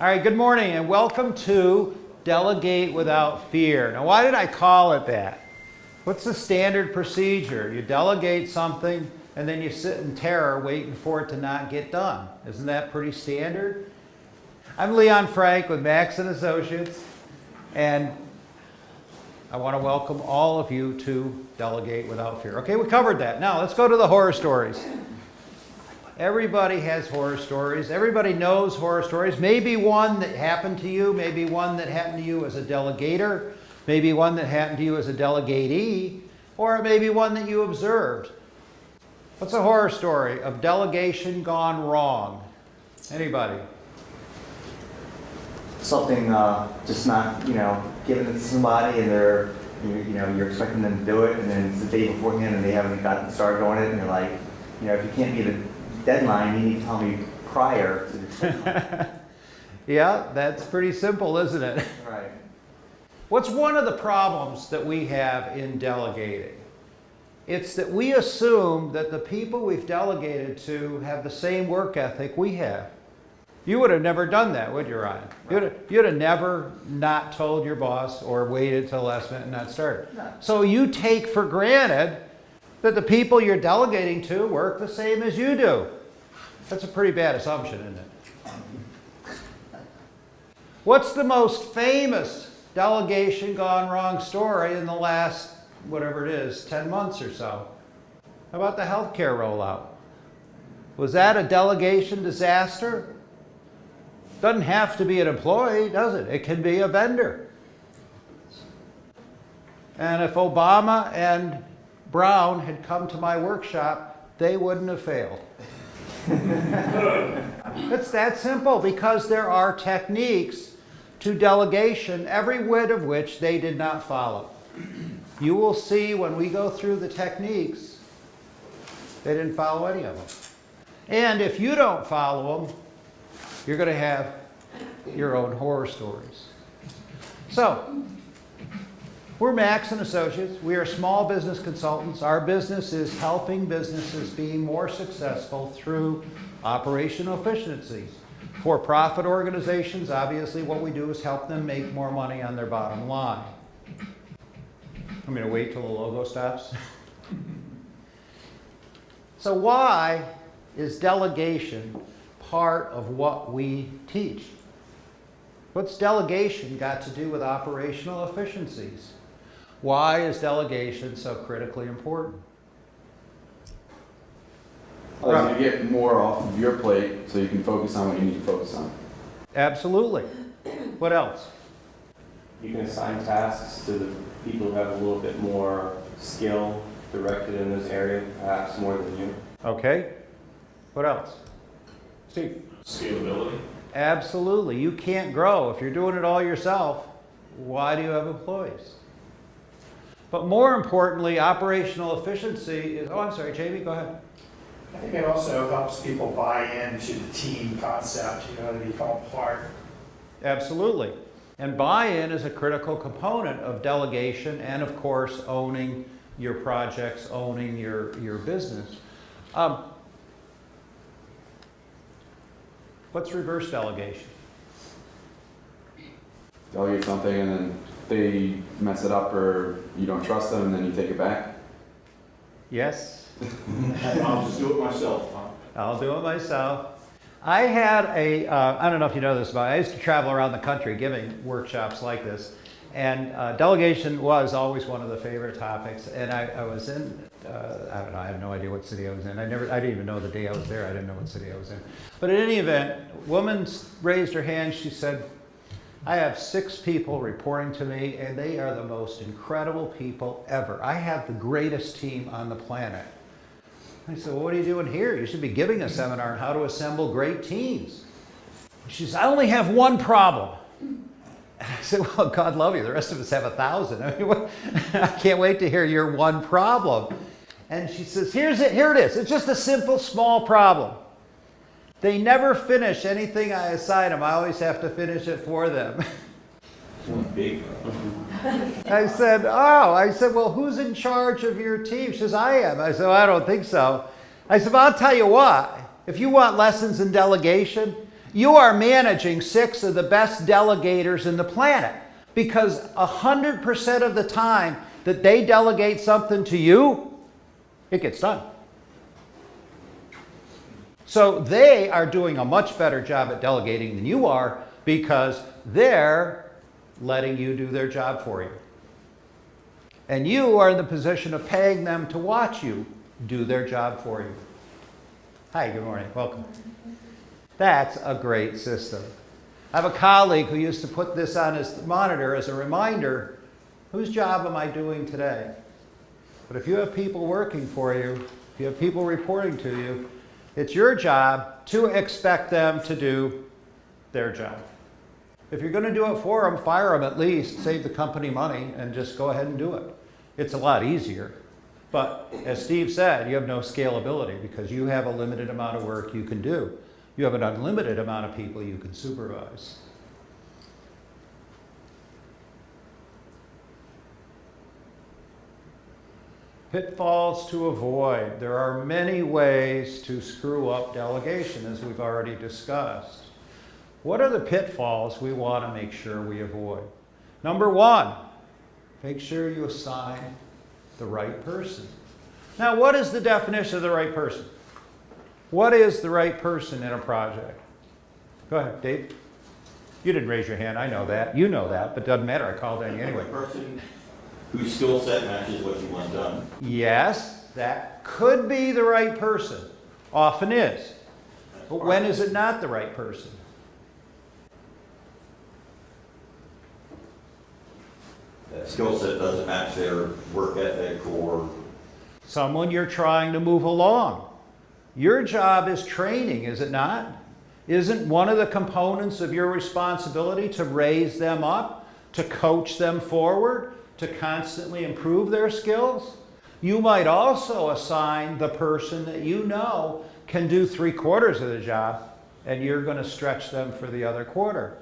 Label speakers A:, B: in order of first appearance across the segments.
A: All right, good morning and welcome to Delegate Without Fear. Now, why did I call it that? What's the standard procedure? You delegate something and then you sit in terror waiting for it to not get done. Isn't that pretty standard? I'm Leon Frank with Max & Associates, and I want to welcome all of you to Delegate Without Fear. Okay, we covered that. Now, let's go to the horror stories. Everybody has horror stories. Everybody knows horror stories. Maybe one that happened to you, maybe one that happened to you as a delegator, maybe one that happened to you as a delegatee, or maybe one that you observed. What's a horror story of delegation gone wrong? Anybody?
B: Something just not, given it to somebody and you're expecting them to do it, and then it's the day beforehand and they haven't gotten started on it, and you're like, if you can't meet a deadline, you need to tell me prior to the deadline.
A: Yeah, that's pretty simple, isn't it?
B: Right.
A: What's one of the problems that we have in delegating? It's that we assume that the people we've delegated to have the same work ethic we have. You would have never done that, would you, Ryan? Right. You'd have never not told your boss or waited till the last minute and not started.
B: No.
A: So you take for granted that the people you're delegating to work the same as you do. That's a pretty bad assumption, isn't it? What's the most famous delegation gone wrong story in the last, whatever it is, 10 months or so? How about the healthcare rollout? Was that a delegation disaster? Doesn't have to be an employee, does it? It can be a vendor. And if Obama and Brown had come to my workshop, they wouldn't have failed. It's that simple, because there are techniques to delegation, every whit of which they did not follow. You will see when we go through the techniques, they didn't follow any of them. And if you don't follow them, you're going to have your own horror stories. So, we're Max & Associates. We are small business consultants. Our business is helping businesses be more successful through operational efficiencies. For-profit organizations, obviously what we do is help them make more money on their bottom line. I'm going to wait till the logo stops. So why is delegation part of what we teach? What's delegation got to do with operational efficiencies? Why is delegation so critically important?
C: Allows you to get more off of your plate so you can focus on what you need to focus on.
A: Absolutely. What else?
D: You can assign tasks to the people who have a little bit more skill directed in this area, perhaps more than you.
A: Okay. What else? Steve?
E: Scalability.
A: Absolutely. You can't grow. If you're doing it all yourself, why do you have employees? But more importantly, operational efficiency is... Oh, I'm sorry, Jamie, go ahead.
F: I think it also helps people buy into the team concept, to become part.
A: Absolutely. And buy-in is a critical component of delegation and, of course, owning your projects, owning your business. What's reverse delegation?
C: Delegate something and then they mess it up or you don't trust them and then you take it back.
A: Yes?
E: I'll just do it myself.
A: I'll do it myself. I had I don't know if you know this, but I used to travel around the country giving workshops like this. And delegation was always one of the favorite topics. And I was in, I don't know, I have no idea what city I was in. I didn't even know the day I was there. I didn't know what city I was in. But in any event, a woman raised her hand. She said, I have 6 people reporting to me, and they are the most incredible people ever. I have the greatest team on the planet. I said, well, what are you doing here? You should be giving a seminar on how to assemble great teams. She says, I only have one problem. And I said, well, God love you. The rest of us have 1,000. I mean, I can't wait to hear your one problem. And she says, here it is. It's just a simple, small problem. They never finish anything I assign them. I always have to finish it for them.
D: Big.
A: I said, well, who's in charge of your team? She says, I am. I said, well, I don't think so. I said, well, I'll tell you what. If you want lessons in delegation, You are managing 6 of the best delegators in the planet, because 100% of the time that they delegate something to you, it gets done. So they are doing a much better job at delegating than you are, because they're letting you do their job for you. And you are in the position of paying them to watch you do their job for you. Hi, good morning, welcome. That's a great system. I have a colleague who used to put this on his monitor as a reminder, whose job am I doing today? But if you have people working for you, if you have people reporting to you, it's your job to expect them to do their job. If you're going to do it for them, fire them at least, save the company money, and just go ahead and do it. It's a lot easier. But as Steve said, you have no scalability because you have a limited amount of work you can do. You have an unlimited amount of people you can supervise. Pitfalls to avoid. There are many ways to screw up delegation, as we've already discussed. What are the pitfalls we want to make sure we avoid? Number 1, make sure you assign the right person. Now, what is the definition of the right person? What is the right person in a project? Go ahead, Dave. You didn't raise your hand, I know that. You know that, but doesn't matter, I called on you anyway.
E: A person whose skill set matches what you want done.
A: Yes, that could be the right person. Often is. But when is it not the right person?
E: That skill set doesn't match their work ethic or...
A: Someone you're trying to move along. Your job is training, is it not? Isn't one of the components of your responsibility to raise them up, to coach them forward, to constantly improve their skills? You might also assign the person that you know can do 3/4 of the job, and you're going to stretch them for the other quarter.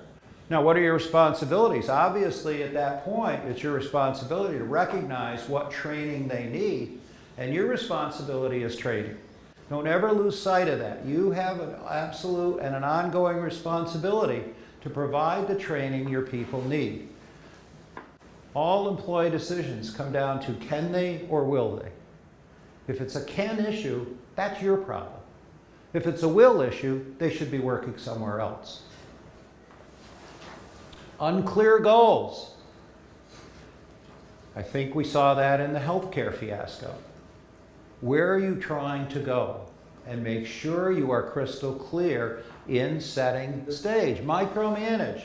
A: Now, what are your responsibilities? Obviously, at that point, it's your responsibility to recognize what training they need, and your responsibility is training. Don't ever lose sight of that. You have an absolute and an ongoing responsibility to provide the training your people need. All employee decisions come down to can they or will they. If it's a can issue, that's your problem. If it's a will issue, they should be working somewhere else. Unclear goals. I think we saw that in the healthcare fiasco. Where are you trying to go? And make sure you are crystal clear in setting the stage. Micromanage.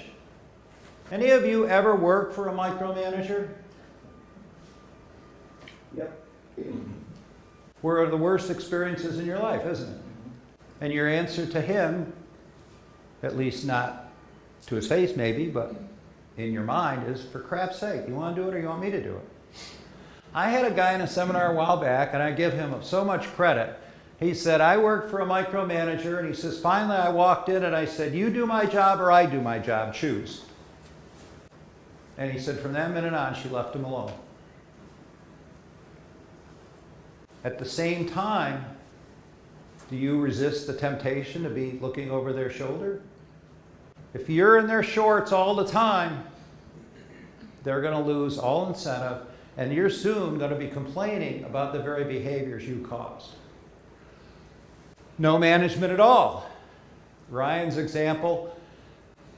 A: Any of you ever work for a micromanager?
B: Yep.
A: One of the worst experiences in your life, isn't it? And your answer to him, at least not to his face maybe, but in your mind is, for crap's sake, you want to do it or you want me to do it? I had a guy in a seminar a while back, and I give him so much credit. He said, I worked for a micromanager, and he says, finally I walked in and I said, you do my job or I do my job, choose. And he said, from that minute on, she left him alone. At the same time, do you resist the temptation to be looking over their shoulder? If you're in their shorts all the time, they're going to lose all incentive, and you're soon going to be complaining about the very behaviors you caused. No management at all. Ryan's example,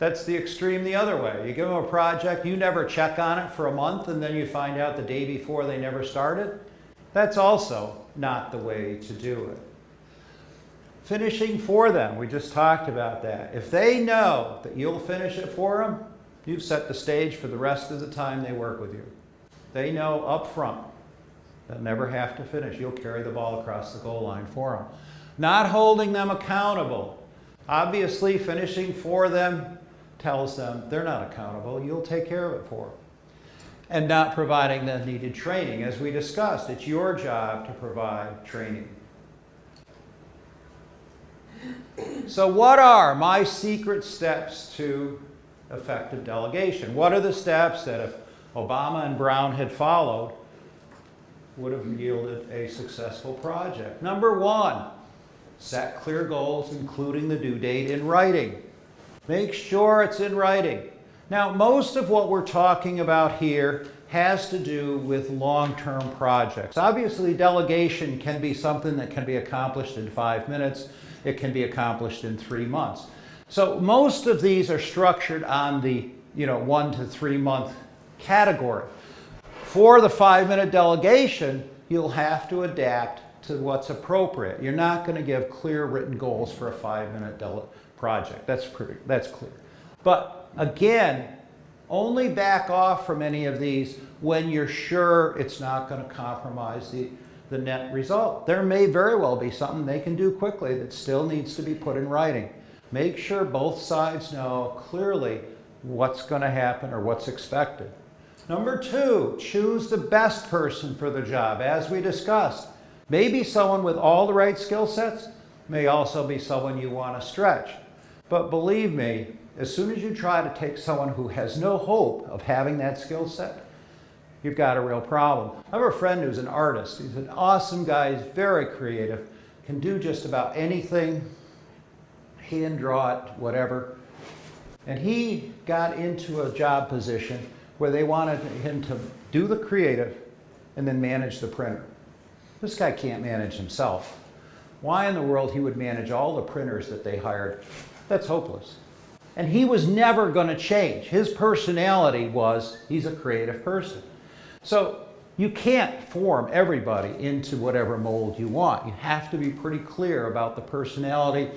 A: that's the extreme the other way. You give them a project, you never check on it for a month, and then you find out the day before they never started. That's also not the way to do it. Finishing for them, we just talked about that. If they know that you'll finish it for them, you've set the stage for the rest of the time they work with you. They know up front they'll never have to finish. You'll carry the ball across the goal line for them. Not holding them accountable. Obviously, finishing for them tells them they're not accountable. You'll take care of it for them. And not providing the needed training. As we discussed, it's your job to provide training. So what are my secret steps to effective delegation? What are the steps that if Obama and Brown had followed would have yielded a successful project? Number 1, set clear goals, including the due date in writing. Make sure it's in writing. Now, most of what we're talking about here has to do with long-term projects. Obviously, delegation can be something that can be accomplished in 5 minutes. It can be accomplished in 3 months. So most of these are structured on the 1 to 3 month category. For the 5-minute delegation, you'll have to adapt to what's appropriate. You're not going to give clear written goals for a 5-minute project. That's clear. But again, only back off from any of these when you're sure it's not going to compromise the net result. There may very well be something they can do quickly that still needs to be put in writing. Make sure both sides know clearly what's going to happen or what's expected. Number 2, choose the best person for the job. As we discussed, maybe someone with all the right skill sets, may also be someone you want to stretch. But believe me, as soon as you try to take someone who has no hope of having that skill set, you've got a real problem. I have a friend who's an artist. He's an awesome guy. He's very creative, can do just about anything, hand draw it, whatever. And he got into a job position where they wanted him to do the creative and then manage the printer. This guy can't manage himself. Why in the world he would manage all the printers that they hired? That's hopeless. And he was never going to change. His personality was, he's a creative person. So you can't form everybody into whatever mold you want. You have to be pretty clear about the personality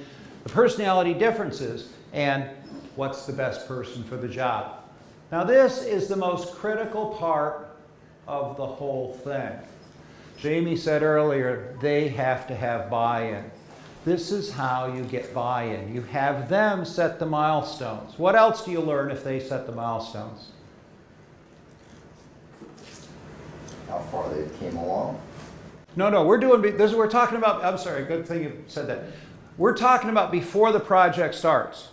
A: differences, and what's the best person for the job. Now this is the most critical part of the whole thing. Jamie said earlier, they have to have buy-in. This is how you get buy-in. You have them set the milestones. What else do you learn if they set the milestones?
B: How far they came along.
A: No, we're talking about, I'm sorry, good thing you said that. We're talking about before the project starts.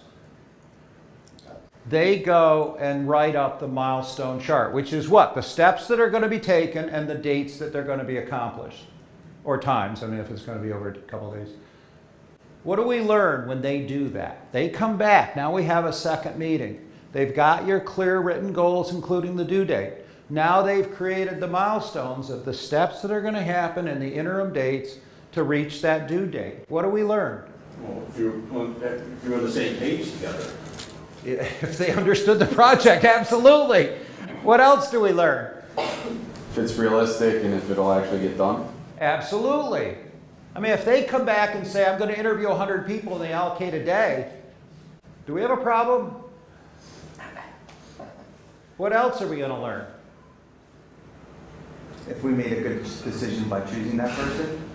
A: They go and write up the milestone chart, which is what? The steps that are going to be taken and the dates that they're going to be accomplished. Or times, if it's going to be over a couple of days. What do we learn when they do that? They come back. Now we have a second meeting. They've got your clear written goals, including the due date. Now they've created the milestones of the steps that are going to happen and the interim dates to reach that due date. What do we learn?
G: Well, if you're on the same page together.
A: If they understood the project, absolutely. What else do we learn?
C: If it's realistic and if it'll actually get done.
A: Absolutely. If they come back and say, I'm going to interview 100 people and they allocate a day, do we have a problem? What else are we going to learn?
B: If we made a good decision by choosing that person.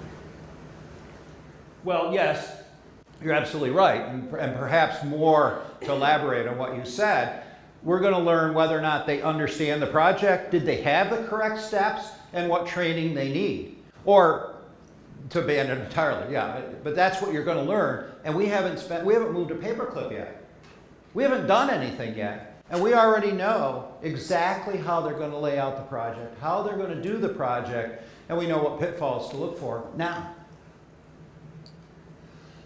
A: Well, yes, you're absolutely right. And perhaps more to elaborate on what you said, we're going to learn whether or not they understand the project. Did they have the correct steps and what training they need? Or to abandon it entirely, yeah. But that's what you're going to learn. And we haven't moved a paperclip yet. We haven't done anything yet. And we already know exactly how they're going to lay out the project, how they're going to do the project, and we know what pitfalls to look for. Now,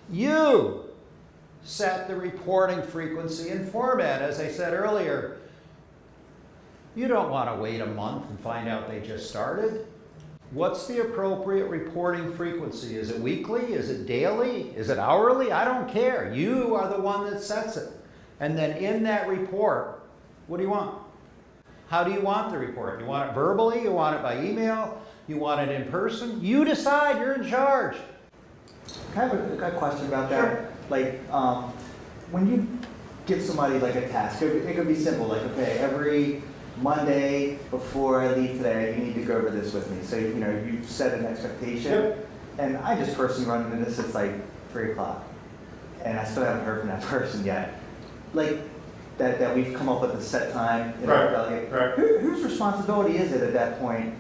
A: you set the reporting frequency and format. As I said earlier, you don't want to wait a month and find out they just started. What's the appropriate reporting frequency? Is it weekly? Is it daily? Is it hourly? I don't care. You are the one that sets it. And then in that report, what do you want? How do you want the report? You want it verbally? You want it by email? You want it in person? You decide. You're in charge.
B: Can I have a question about that?
A: Sure.
B: Like, when you give somebody like a task, it could be simple, like, okay, every Monday before I leave today, you need to go over this with me. So, you've set an expectation.
A: Yep.
B: And I just personally run into this, it's like 3 o'clock. And I still haven't heard from that person yet. Like, that we've come up with a set time in our delegate.
A: Right.
B: Whose responsibility is it at that point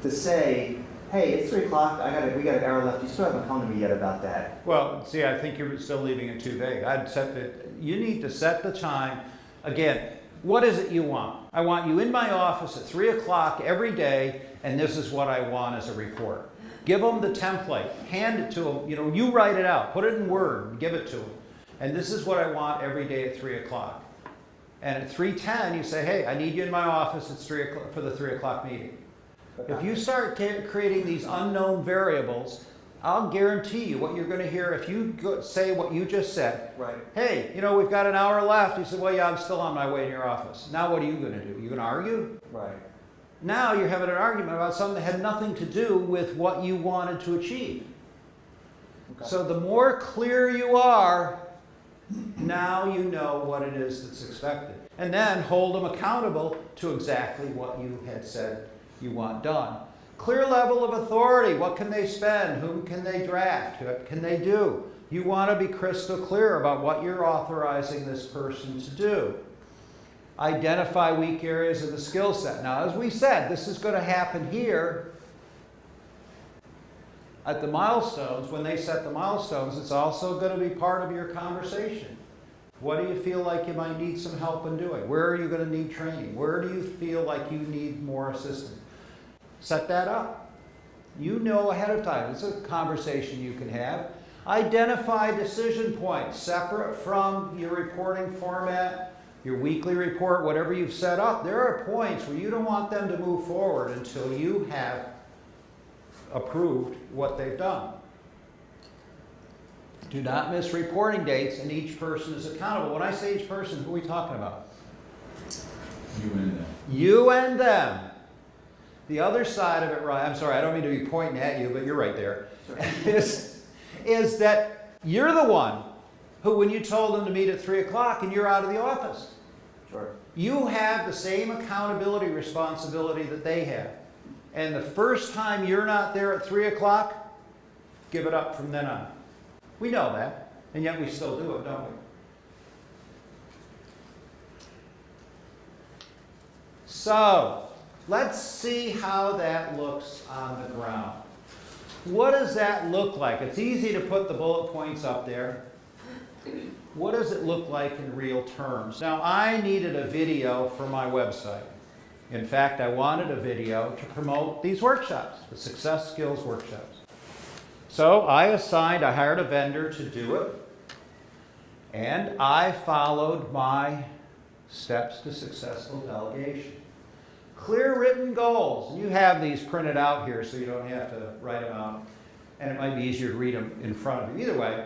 B: to say, hey, it's 3 o'clock, we got an hour left, you still haven't come to me yet about that?
A: Well, see, I think you're still leaving it too vague. You need to set the time. Again, what is it you want? I want you in my office at 3 o'clock every day, and this is what I want as a report. Give them the template, hand it to them. You write it out, put it in Word, and give it to them. And this is what I want every day at 3 o'clock. And at 3:10, you say, hey, I need you in my office at 3 o'clock for the 3 o'clock meeting. If you start creating these unknown variables, I'll guarantee you what you're going to hear if you say what you just said.
B: Right.
A: Hey, you know, we've got an hour left. You said, well, yeah, I'm still on my way in your office. Now what are you going to do? You going to argue?
B: Right.
A: Now you're having an argument about something that had nothing to do with what you wanted to achieve.
B: Okay.
A: So the more clear you are, now you know what it is that's expected. And then hold them accountable to exactly what you had said you want done. Clear level of authority. What can they spend? Whom can they draft? What can they do? You want to be crystal clear about what you're authorizing this person to do. Identify weak areas of the skill set. Now, as we said, this is going to happen here at the milestones. When they set the milestones, it's also going to be part of your conversation. What do you feel like you might need some help in doing? Where are you going to need training? Where do you feel like you need more assistance? Set that up. You know ahead of time. It's a conversation you can have. Identify decision points separate from your reporting format, your weekly report, whatever you've set up. There are points where you don't want them to move forward until you have approved what they've done. Do not miss reporting dates, and each person is accountable. When I say each person, who are we talking about?
C: You and them.
A: You and them. The other side of it, Ryan, I'm sorry, I don't mean to be pointing at you, but you're right there, is that you're the one who, when you told them to meet at 3 o'clock and you're out of the office,
B: Sure.
A: you have the same accountability responsibility that they have. And the first time you're not there at 3 o'clock, give it up from then on. We know that, and yet we still do it, don't we? So, let's see how that looks on the ground. What does that look like? It's easy to put the bullet points up there. What does it look like in real terms? Now, I needed a video for my website. In fact, I wanted a video to promote these workshops, the Success Skills Workshops. So I hired a vendor to do it, and I followed my steps to successful delegation. Clear written goals. And you have these printed out here so you don't have to write them out, and it might be easier to read them in front of you. Either way,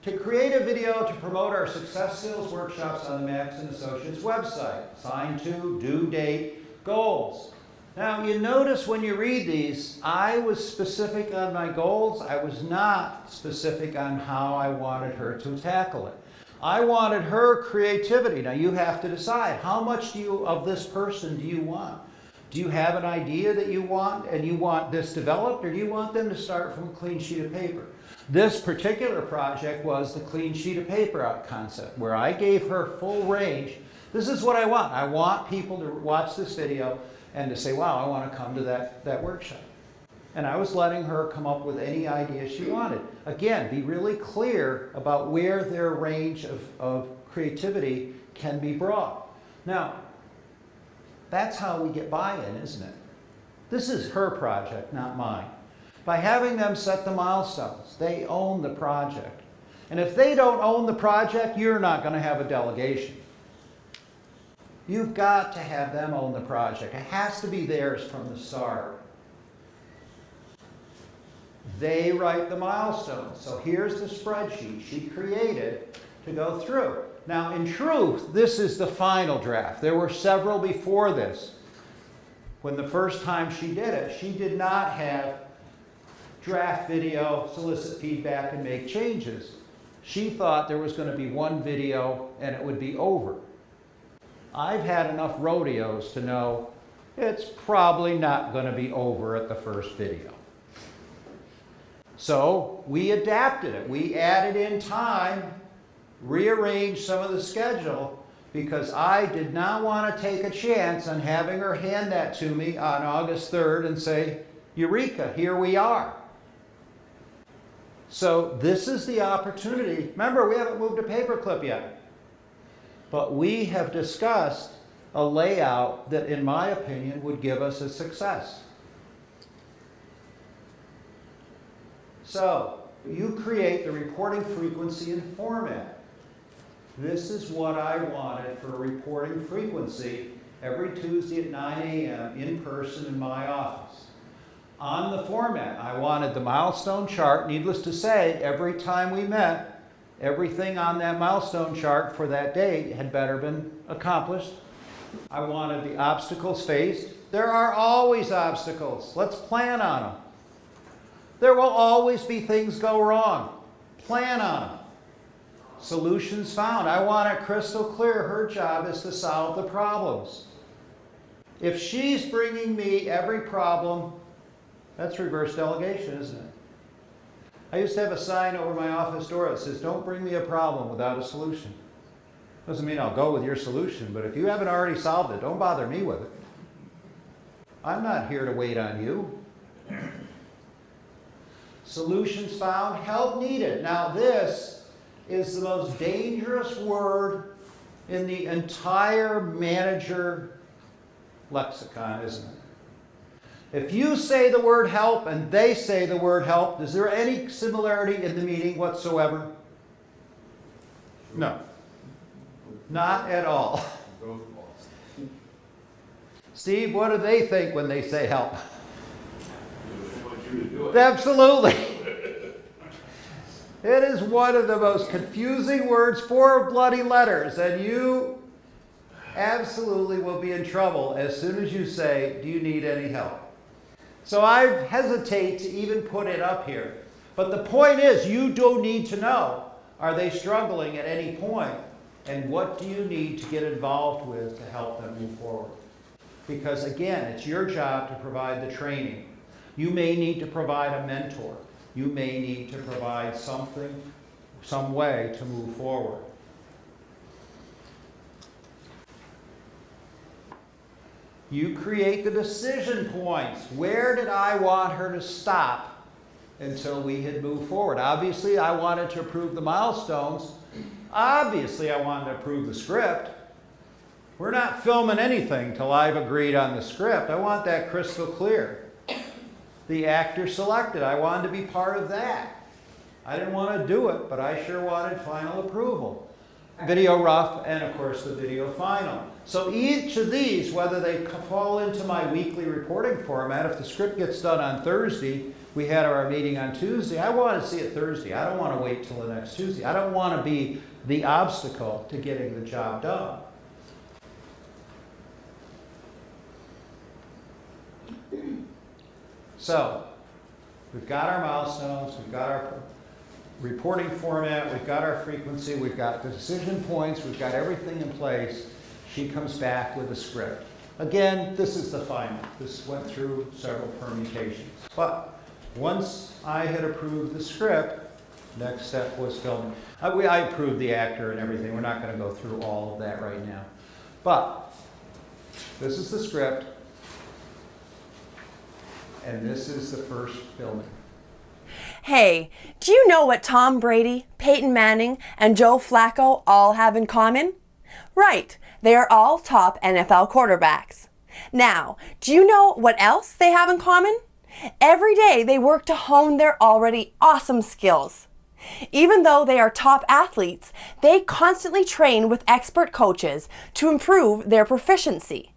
A: to create a video to promote our Success Skills Workshops on the Max & Associates website. Sign to, due date, goals. Now, you notice when you read these, I was specific on my goals. I was not specific on how I wanted her to tackle it. I wanted her creativity. Now, you have to decide, how much of this person do you want? Do you have an idea that you want, and you want this developed, or do you want them to start from a clean sheet of paper? This particular project was the clean sheet of paper concept, where I gave her full range. This is what I want. I want people to watch this video and to say, wow, I want to come to that workshop. And I was letting her come up with any idea she wanted. Again, be really clear about where their range of creativity can be brought. Now, that's how we get buy-in, isn't it? This is her project, not mine. By having them set the milestones, they own the project. And if they don't own the project, you're not going to have a delegation. You've got to have them own the project. It has to be theirs from the start. They write the milestones. So here's the spreadsheet she created to go through. Now, in truth, this is the final draft. There were several before this. When the first time she did it, she did not have draft video, solicit feedback, and make changes. She thought there was going to be one video and it would be over. I've had enough rodeos to know it's probably not going to be over at the first video. So we adapted it. We added in time, rearranged some of the schedule, because I did not want to take a chance on having her hand that to me on August 3rd and say, Eureka, here we are. So this is the opportunity. Remember, we haven't moved a paperclip yet. But we have discussed a layout that, in my opinion, would give us a success. So, you create the reporting frequency and format. This is what I wanted for reporting frequency every Tuesday at 9 a.m. in person in my office. On the format, I wanted the milestone chart. Needless to say, every time we met, everything on that milestone chart for that day had better been accomplished. I wanted the obstacles faced. There are always obstacles. Let's plan on them. There will always be things go wrong. Plan on them. Solutions found. I want it crystal clear. Her job is to solve the problems. If she's bringing me every problem, that's reverse delegation, isn't it? I used to have a sign over my office door that says, don't bring me a problem without a solution. Doesn't mean I'll go with your solution, but if you haven't already solved it, don't bother me with it. I'm not here to wait on you. Solutions found, help needed. Now this is the most dangerous word in the entire manager lexicon, isn't it? If you say the word help and they say the word help, is there any similarity in the meaning whatsoever? No. Not at all. Steve, what do they think when they say help?
G: They want you to do it.
A: Absolutely. It is one of the most confusing words, 4 bloody letters, and you absolutely will be in trouble as soon as you say, do you need any help? So I hesitate to even put it up here. But the point is, you do need to know, are they struggling at any point? And what do you need to get involved with to help them move forward? Because again, it's your job to provide the training. You may need to provide a mentor. You may need to provide something, some way to move forward. You create the decision points. Where did I want her to stop until we had moved forward? Obviously, I wanted to approve the milestones. Obviously, I wanted to approve the script. We're not filming anything till I've agreed on the script. I want that crystal clear. The actor selected, I wanted to be part of that. I didn't want to do it, but I sure wanted final approval. Video rough, and of course the video final. So each of these, whether they fall into my weekly reporting format, if the script gets done on Thursday, we had our meeting on Tuesday, I want to see it Thursday. I don't want to wait till the next Tuesday. I don't want to be the obstacle to getting the job done. So, we've got our milestones, we've got our reporting format, we've got our frequency, we've got the decision points, we've got everything in place. She comes back with a script. Again, this is the final. This went through several permutations. But once I had approved the script, next step was filming. I approved the actor and everything. We're not going to go through all of that right now. But this is the script, and this is the first filming.
H: Hey, do you know what Tom Brady, Peyton Manning, and Joe Flacco all have in common? Right, they are all top NFL quarterbacks. Now, do you know what else they have in common? Every day they work to hone their already awesome skills. Even though they are top athletes, they constantly train with expert coaches to improve their proficiency.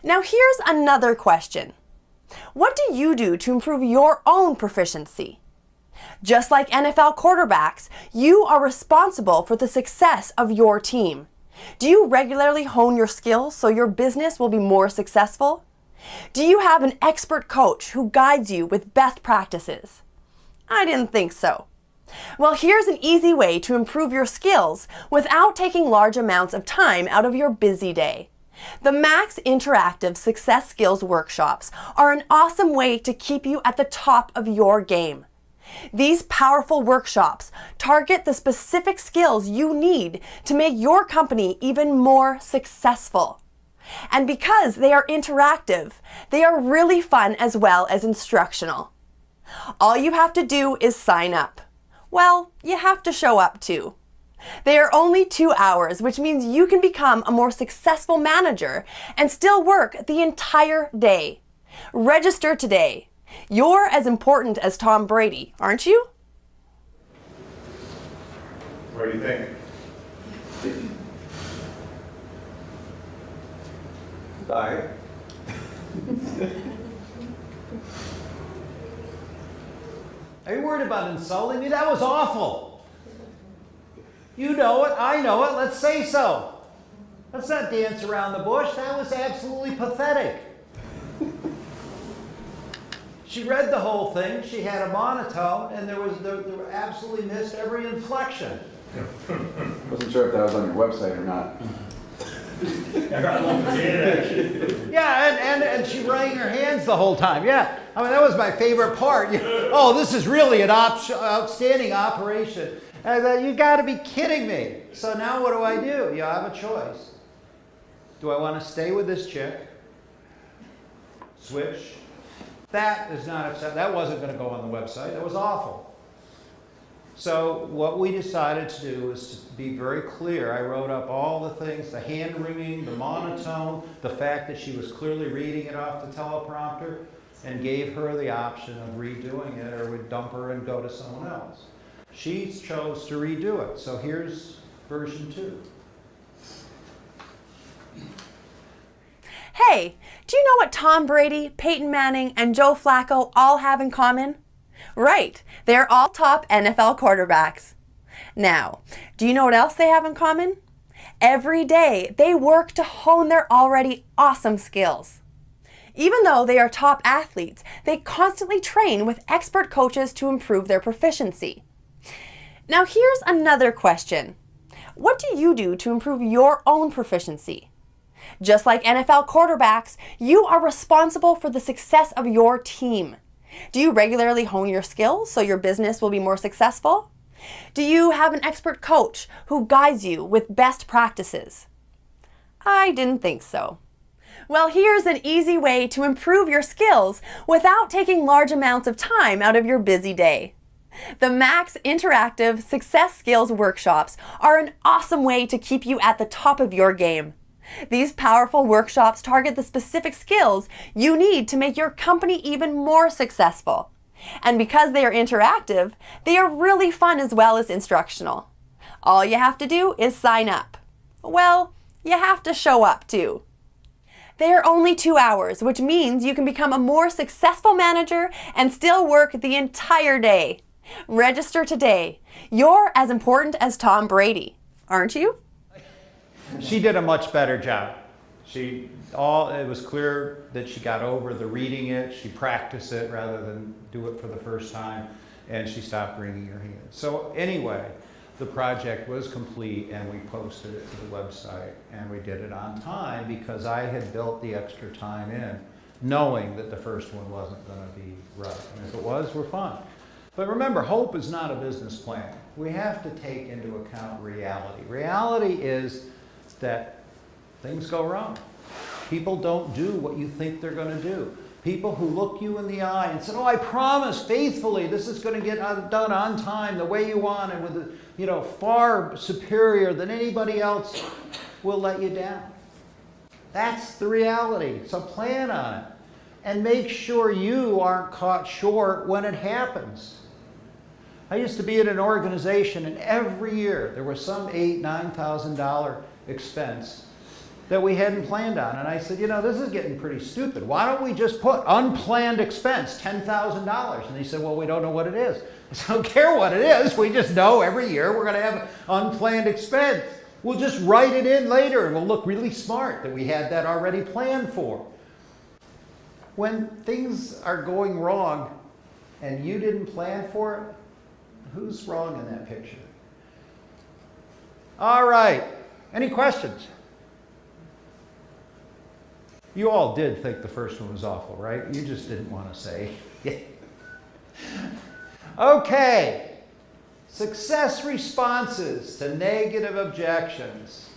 H: Now here's another question. What do you do to improve your own proficiency? Just like NFL quarterbacks, you are responsible for the success of your team. Do you regularly hone your skills so your business will be more successful? Do you have an expert coach who guides you with best practices? I didn't think so. Well, here's an easy way to improve your skills without taking large amounts of time out of your busy day. The Max Interactive Success Skills Workshops are an awesome way to keep you at the top of your game. These powerful workshops target the specific skills you need to make your company even more successful. And because they are interactive, they are really fun as well as instructional. All you have to do is sign up. Well, you have to show up too. They are only 2 hours, which means you can become a more successful manager and still work the entire day. Register today. You're as important as Tom Brady, aren't you?
G: What do you think?
B: Sorry.
A: Are you worried about insulting me? That was awful. You know it, I know it, let's say so. Let's not dance around the bush. That was absolutely pathetic. She read the whole thing, she had a monotone, and there absolutely missed every inflection.
C: Wasn't sure if that was on your website or not.
A: Yeah, and she wrung her hands the whole time. Yeah, I mean, that was my favorite part. Oh, this is really an outstanding operation. And you got to be kidding me. So now what do? You have a choice. Do I want to stay with this chick? Switch? That is not acceptable. That wasn't going to go on the website. That was awful. So what we decided to do is to be very clear. I wrote up all the things, the hand-wringing, the monotone, the fact that she was clearly reading it off the teleprompter, and gave her the option of redoing it, or we'd dump her and go to someone else. She chose to redo it. So here's version 2.
H: Hey, do you know what Tom Brady, Peyton Manning, and Joe Flacco all have in common? Right, they're all top NFL quarterbacks. Now, do you know what else they have in common? Every day, they work to hone their already awesome skills. Even though they are top athletes, they constantly train with expert coaches to improve their proficiency. Now, here's another question. What do you do to improve your own proficiency? Just like NFL quarterbacks, you are responsible for the success of your team. Do you regularly hone your skills so your business will be more successful? Do you have an expert coach who guides you with best practices? I didn't think so. Well, here's an easy way to improve your skills without taking large amounts of time out of your busy day. The Max Interactive Success Skills Workshops are an awesome way to keep you at the top of your game. These powerful workshops target the specific skills you need to make your company even more successful. And because they are interactive, they are really fun as well as instructional. All you have to do is sign up. Well, you have to show up too. They are only 2 hours, which means you can become a more successful manager and still work the entire day. Register today. You're as important as Tom Brady, aren't you?
A: She did a much better job. It was clear that she got over the reading it. She practiced it rather than do it for the first time, and she stopped wringing her hands. So anyway, the project was complete, and we posted it to the website, and we did it on time because I had built the extra time in, knowing that the first one wasn't going to be right. And if it was, we're fine. But remember, hope is not a business plan. We have to take into account reality. Reality is that things go wrong. People don't do what you think they're going to do. People who look you in the eye and say, "Oh, I promise faithfully this is going to get done on time the way you want and with far superior than anybody else," will let you down. That's the reality. So plan on it and make sure you aren't caught short when it happens. I used to be in an organization, and every year there was some $8,000, $9,000 expense that we hadn't planned on. And I said, this is getting pretty stupid. Why don't we just put unplanned expense, $10,000? And he said, well, we don't know what it is. I said, I don't care what it is. We just know every year we're going to have an unplanned expense. We'll just write it in later, and we'll look really smart that we had that already planned for. When things are going wrong and you didn't plan for it, who's wrong in that picture? All right. Any questions? You all did think the first one was awful, right? You just didn't want to say. Okay. Success responses to negative objections.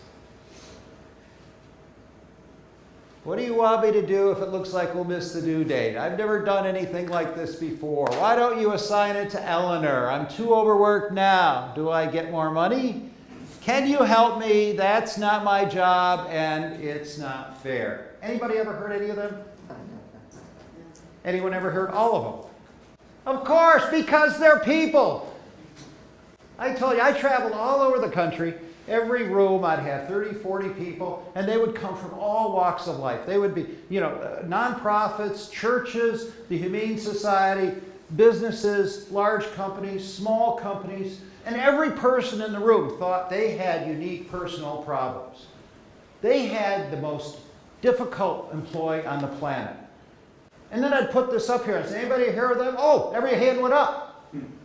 A: What do you want me to do if it looks like we'll miss the due date? I've never done anything like this before. Why don't you assign it to Eleanor? I'm too overworked now. Do I get more money? Can you help me? That's not my job, and it's not fair. Anybody ever heard any of them? Anyone ever heard all of them? Of course, because they're people. I told you, I traveled all over the country Every room I'd have 30, 40 people, and they would come from all walks of life. They would be, nonprofits, churches, the Humane Society, businesses, large companies, small companies, and every person in the room thought they had unique personal problems. They had the most difficult employee on the planet. And then I'd put this up here and say, anybody hear of them? Oh, every hand went up.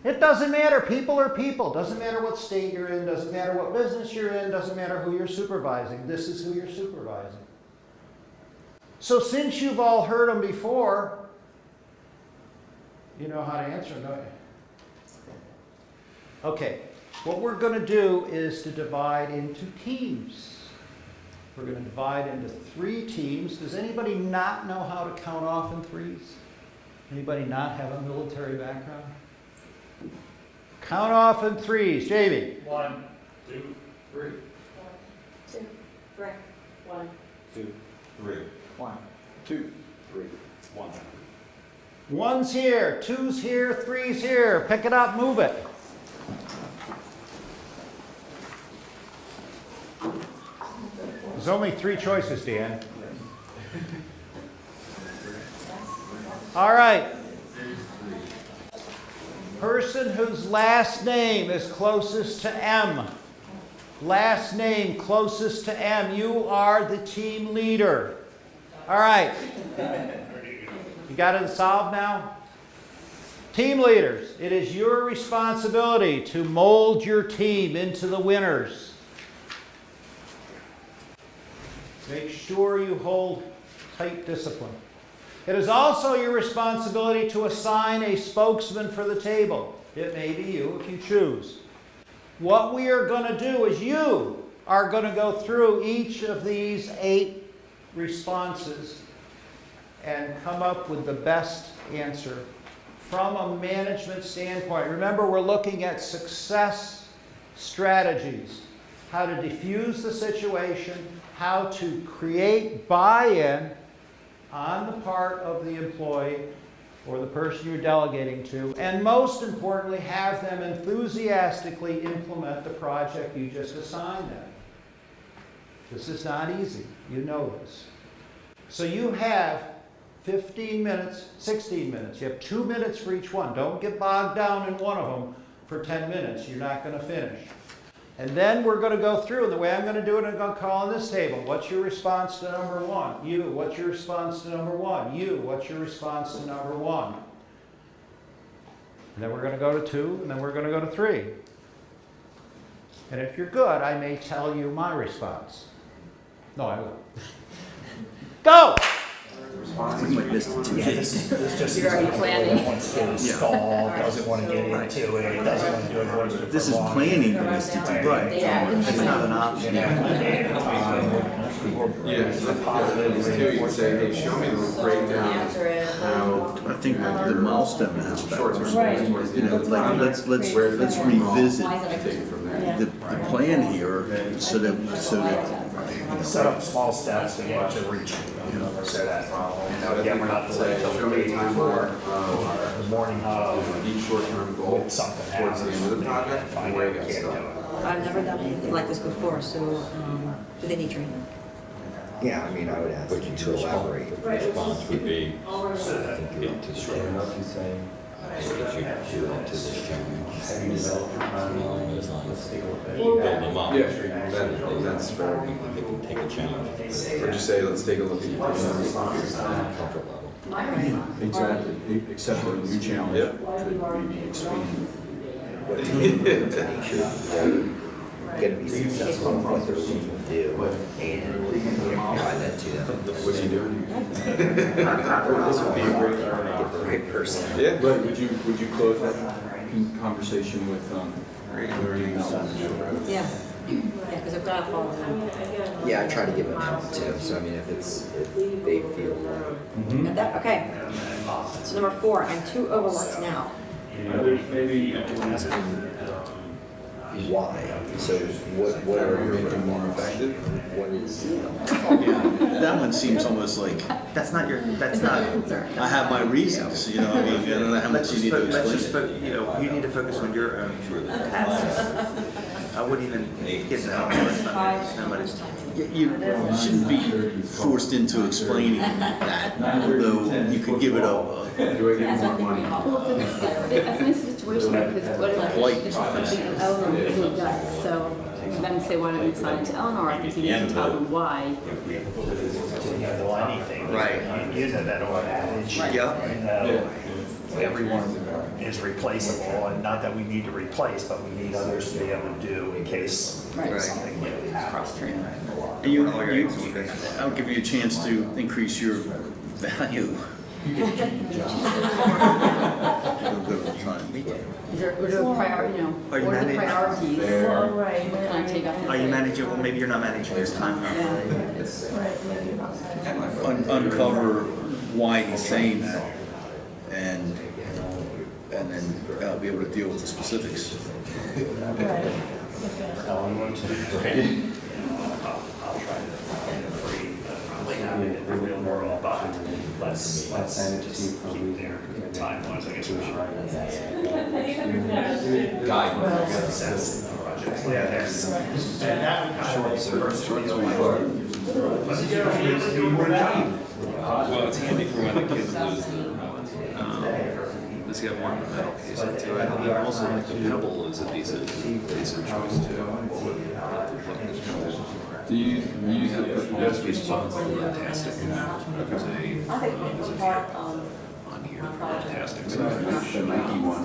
A: It doesn't matter. People are people. Doesn't matter what state you're in. Doesn't matter what business you're in. Doesn't matter who you're supervising. This is who you're supervising. So since you've all heard them before, you know how to answer them, don't you? Okay. What we're going to do is to divide into teams. We're going to divide into 3 teams. Does anybody not know how to count off in threes? Anybody not have a military background? Count off in threes. Jamie.
F: 1, 2, 3.
H: 1, 2, 3. 1,
D: 2,
B: 3. 1,
C: 2, 3, 1.
A: 1's here, 2's here, 3's here. Pick it up, move it. There's only 3 choices, Dan. All right. Person whose last name is closest to M. Last name closest to M. You are the team leader. All right. You got it solved now? Team leaders, it is your responsibility to mold your team into the winners. Make sure you hold tight discipline. It is also your responsibility to assign a spokesman for the table. It may be you if you choose. What we are going to do is you are going to go through each of these 8 responses and come up with the best answer from a management standpoint. Remember, we're looking at success strategies, how to diffuse the situation, how to create buy-in on the part of the employee or the person you're delegating to, and most importantly, have them enthusiastically implement the project you just assigned them. This is not easy. You know this. So you have 15 minutes, 16 minutes. You have 2 minutes for each one. Don't get bogged down in one of them for 10 minutes. You're not going to finish. And then we're going to go through, and the way I'm going to do it, I'm going to call on this table. What's your response to number 1? You. What's your response to number 1? You. What's your response to number 1? And then we're going to go to 2, and then we're going to go to 3. And if you're good, I may tell you my response. No, I won't. Go!
F: This just
I: You're already planning.
F: wants to install, doesn't want to get into it, doesn't want to do it. wants to
I: This is
F: prolong it.
I: planning the institute.
B: Right. It's not an option.
C: Yeah, so that's too, you can say, hey, show me the breakdown of how.
I: I think the milestone aspect,
C: Short-term
I: right.
C: goals,
I: You know, like let's
C: where the
I: revisit
C: take it from there.
I: the plan here so that
F: Set up small steps to get to reach, so that, again, we're not delayed till
C: Show
F: the
C: me
F: day
C: a time
F: before,
C: where,
F: the morning of,
C: each short-term goal
F: something
C: towards the
F: happens.
C: end of the project,
F: Find
C: and where
F: out
C: it
F: you
C: gets
F: can't do
C: stuck.
F: it.
J: I've never done anything like this before, so do they need training?
B: Yeah, I mean, I would ask
E: But
B: you
E: you
B: to elaborate.
E: response would be, I think get to the challenge. If you do it to this challenge, along those lines, build them up.
C: Yeah, that's fair.
E: They can take a challenge.
C: Or just say, let's take a look at your
E: Comfort level.
I: exactly accept a new challenge
C: Yep.
I: could maybe expand.
B: Going to be successful in what they're looking to do, and provide that to them.
C: What are you doing here?
B: This would be a great, great person.
C: Yeah.
I: But would you close that conversation with learning that?
J: Yeah, because I've got to follow them.
B: Yeah, I try to give them help too. So I mean, if they feel.
J: Got that? Okay. So number 4, I'm 2 overlooked now.
B: Why? So what are
C: Make
B: your
C: them more effective.
B: what is?
I: That one seems almost like
B: That's not your. That's not.
I: I have my reasons. You know, I mean, I don't know how much you need to explain it.
B: You need to focus on your own tasks. I wouldn't even get that.
F: You shouldn't be forced into explaining that, although you could give it a
C: Do I get more money?
K: Well, it's a nice situation because what if it's something that Eleanor really does, so then say, why don't you assign it to Eleanor, I think you need to tell them why.
F: to handle anything.
B: Right.
F: You know that old adage.
B: Yep.
F: Everyone is replaceable, and not that we need to replace, but we need others to be able to do in case something cross train. I'll give you a chance to increase your value.
K: Is there, what are the priorities?
B: Are you
K: What are the
B: managing-
K: priorities?
B: Well,
K: Can I take off?
B: Are you managing, well, maybe you're not managing this time.
F: Uncover why he's saying that, and then be able to deal with the specifics.
D: Ellen went to
F: I'll try to the real world, but let's
D: send it to
F: just
D: you
F: keep their timelines, I guess we should. Yeah, there's. And that would kind of make the first one.
I: Well, it's handy for when the kids lose the, does he have more metal casing to it? And then also like the pebble is a decent choice too.
C: Do you use the
I: That's response to fantastic. There's a part on here, fantastic.
C: the Nike one?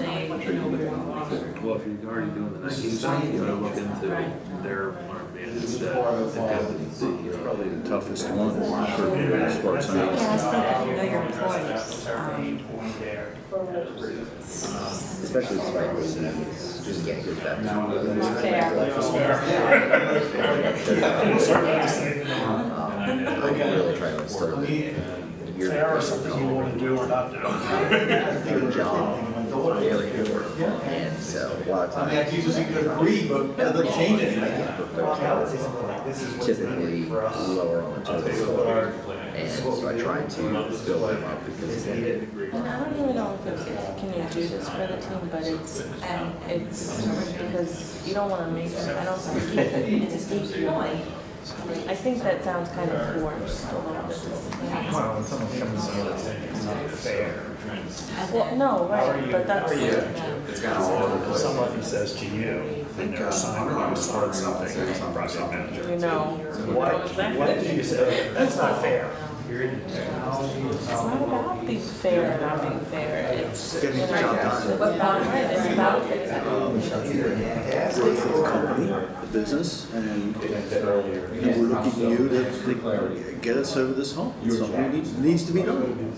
I: Well, if you're already doing the Nike stuff, you gotta look into their armband instead.
F: It's probably the toughest one for me as far as I know.
B: Especially despite just get good back.
F: Fair or something you want to do or not do.
B: Good job. Really good work. And so a lot of times.
G: Jesus could agree, but that doesn't change anything.
B: Typically lower on the total score. And so I try to build them up because
L: And I don't really know if it's, can you do this for the team, but it's because you don't want to make it, I don't think it's deep. I think that sounds kind of forced a little bit.
F: Well, when someone comes in and says it's not fair.
L: Well, no, right, but that's.
F: If somebody says to you, and they're assigned to start something, project manager.
L: You know.
F: What did you say? That's not fair.
L: It's not about being fair or not being fair. It's
B: Getting the job done.
L: It's about
F: It's a company, a business, and we're looking at you to get us over this hump. It's something that needs to be done.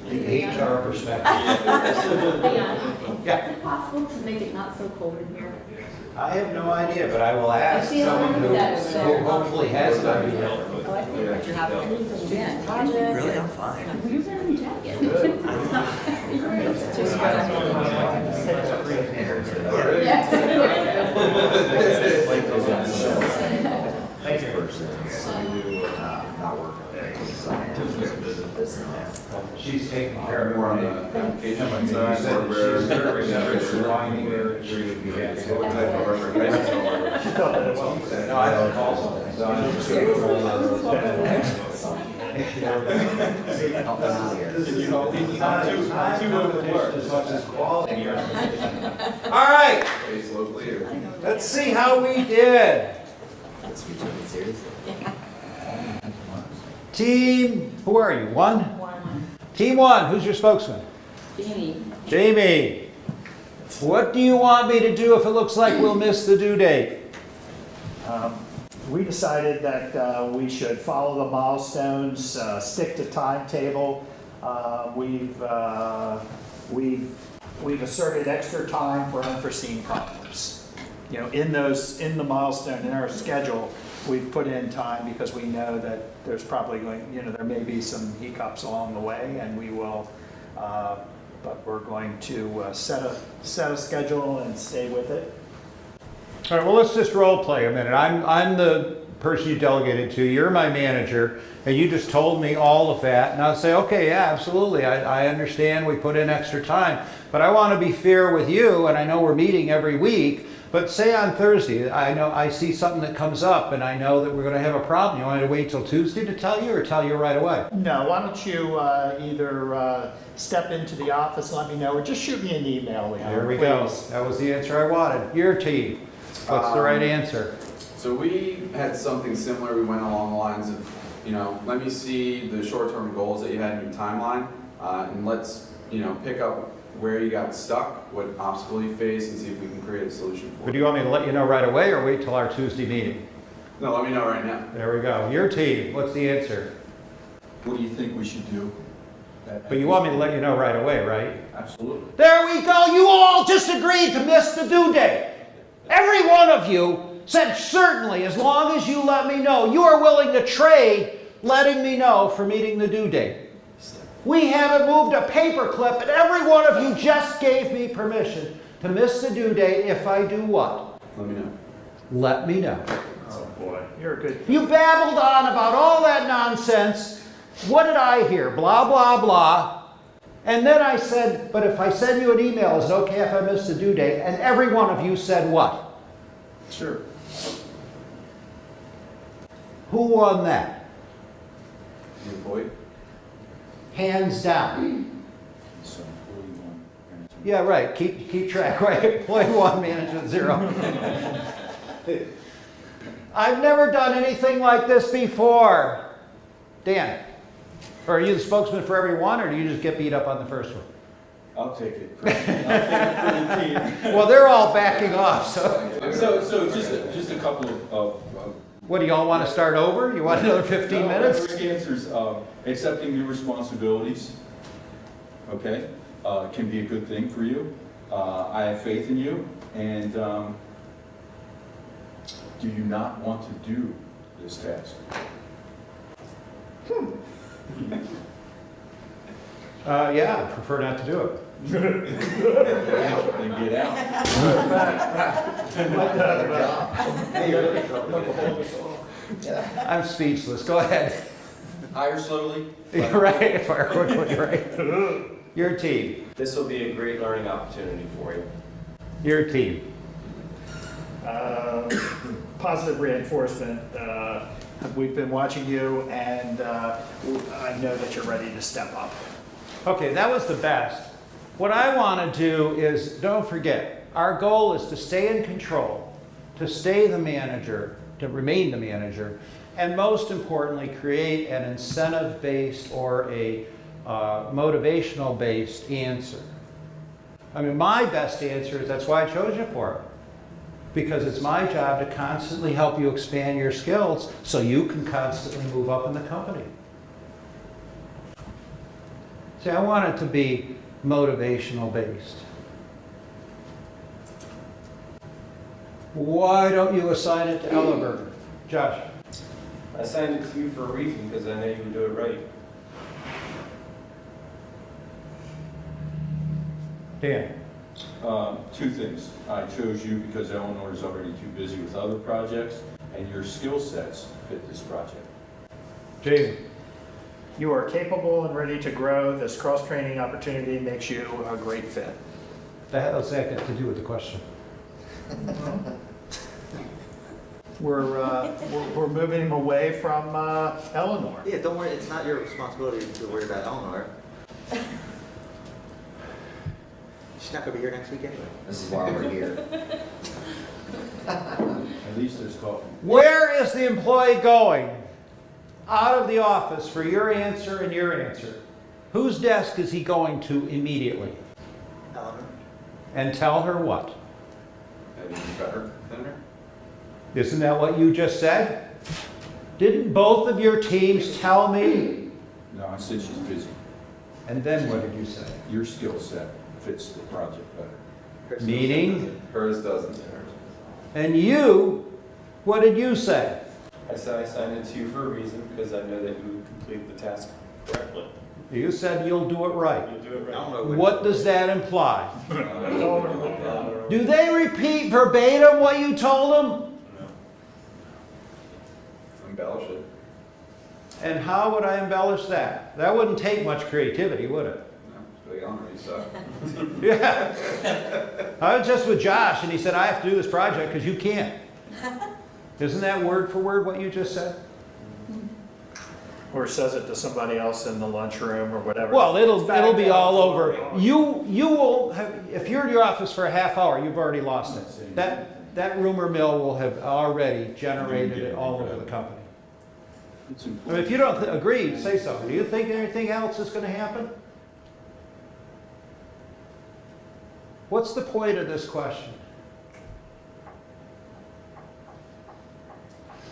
A: The HR perspective.
K: Yeah. Is it possible to make it not so cold in here?
A: I have no idea, but I will ask
K: I see a lot
A: someone
K: of that,
A: who hopefully has an idea.
K: Oh, I think that you're having anything then. Project.
B: Really, I'm fine.
K: You're wearing a jacket. It's just
A: Thank you. She's taking care of
C: More on the
A: her.
C: application
A: She's
C: side, or where?
A: reminding her that she would be happy.
C: What type of recommendations?
F: She felt that it was.
A: No, I don't call something. So I'm just gonna go as much as quality. All right,
C: Based locally or?
A: let's see how we did. Team, who are you? One? Team one, who's your spokesman?
K: Jamie.
A: Jamie. What do you want me to do if it looks like we'll miss the due date?
F: We decided that we should follow the milestones, stick to timetable. We've asserted extra time for unforeseen problems. You know, in the milestone, in our schedule, we've put in time because we know that there's probably there may be some hiccups along the way, and we will, but we're going to set a schedule and stay with it.
A: All right, well, let's just role play a minute. I'm the person you delegated to. You're my manager, and you just told me all of that. And I'll say, okay, yeah, absolutely. I understand we put in extra time, but I want to be fair with you, and I know we're meeting every week, But say on Thursday, I see something that comes up and I know that we're gonna have a problem. You want me to wait till Tuesday to tell you or tell you right away?
F: No, why don't you either step into the office and let me know, or just shoot me an email, Leon,
A: There we go.
F: please.
A: That was the answer I wanted. Your team, what's the right answer?
C: So we had something similar. We went along the lines of, let me see the short-term goals that you had in your timeline, and let's, pick up where you got stuck, what obstacle you faced, and see if we can create a solution for
A: But do
C: it.
A: you want me to let you know right away or wait till our Tuesday meeting?
C: No, let me know right now.
A: There we go. Your team, what's the answer?
G: What do you think we should do?
A: But you want me to let you know right away, right?
G: Absolutely.
A: There we go. You all just agreed to miss the due date. Every one of you said certainly, as long as you let me know. You are willing to trade letting me know for meeting the due date. We haven't moved a paperclip, and every one of you just gave me permission to miss the due date if I do what?
C: Let me know.
A: Let me know.
F: Oh, boy, you're a good.
A: You babbled on about all that nonsense. What did I hear? Blah, blah, blah. And then I said, but if I send you an email, is it okay if I miss the due date? And every one of you said what?
G: Sure.
A: Who won that?
C: You boy?
A: Hands down.
G: So, what do you want?
A: Yeah, right. Keep track, right? Employee 1, management 0. I've never done anything like this before. Dan, or are you the spokesman for everyone, or do you just get beat up on the first one?
G: I'll take it. I'll take it for the team.
A: Well, they're all backing off, so.
G: So just a couple of
A: What, do y'all want to start over? You want another 15 minutes?
G: Quick answers. Accepting new responsibilities, okay, can be a good thing for you. I have faith in you, and do you not want to do this task?
A: Yeah, I prefer not to do it.
G: Then get out.
A: I'm speechless. Go ahead.
G: Hire slowly.
A: You're right, fire quickly, right? Your team.
D: This will be a great learning opportunity for you.
A: Your team.
F: Positive reinforcement. We've been watching you, and I know that you're ready to step up.
A: Okay, that was the best. What I want to do is, don't forget, our goal is to stay in control, to stay the manager, to remain the manager, and most importantly, create an incentive-based or a motivational-based answer. I mean, my best answer is, that's why I chose you for it. Because it's my job to constantly help you expand your skills so you can constantly move up in the company. See, I want it to be motivational based. Why don't you assign it to Oliver? Josh?
D: I assigned it to you for a reason, because I know you can do it right.
A: Dan?
G: Two things. I chose you because Eleanor is already too busy with other projects, and your skill sets fit this project.
A: Jamie?
F: You are capable and ready to grow. This cross-training opportunity makes you a great fit.
A: What's that got to do with the question?
F: We're moving away from Eleanor.
B: Yeah, don't worry, it's not your responsibility to worry about Eleanor. She's not gonna be here next week anyway. This is why we're here.
G: At least there's coffee.
A: Where is the employee going out of the office for your answer and your answer? Whose desk is he going to immediately?
B: Eleanor?
A: And tell her what?
C: Have you better than her?
A: Isn't that what you just said? Didn't both of your teams tell me?
G: No, I said she's busy.
A: And then what did you say?
G: Your skill set fits the project better.
A: Meaning?
C: Hers doesn't.
A: And you, what did you say?
D: I said I signed it to you for a reason, because I know that you would complete the task correctly.
A: You said you'll do it right.
D: You'll do it right.
A: What does that imply? Do they repeat verbatim what you told them?
D: No.
C: Embellish it.
A: And how would I embellish that? That wouldn't take much creativity, would it?
C: No, the honorary, so.
A: Yeah. I was just with Josh, and he said, I have to do this project because you can't. Isn't that word for word what you just said?
F: Or says it to somebody else in the lunchroom or whatever.
A: Well, it'll be all over. You will have, if you're in your office for a half hour, you've already lost it. That rumor mill will have already generated it all over the company.
G: It's
A: I mean,
G: important.
A: if you don't agree, say so. Do you think anything else is going to happen? What's the point of this question?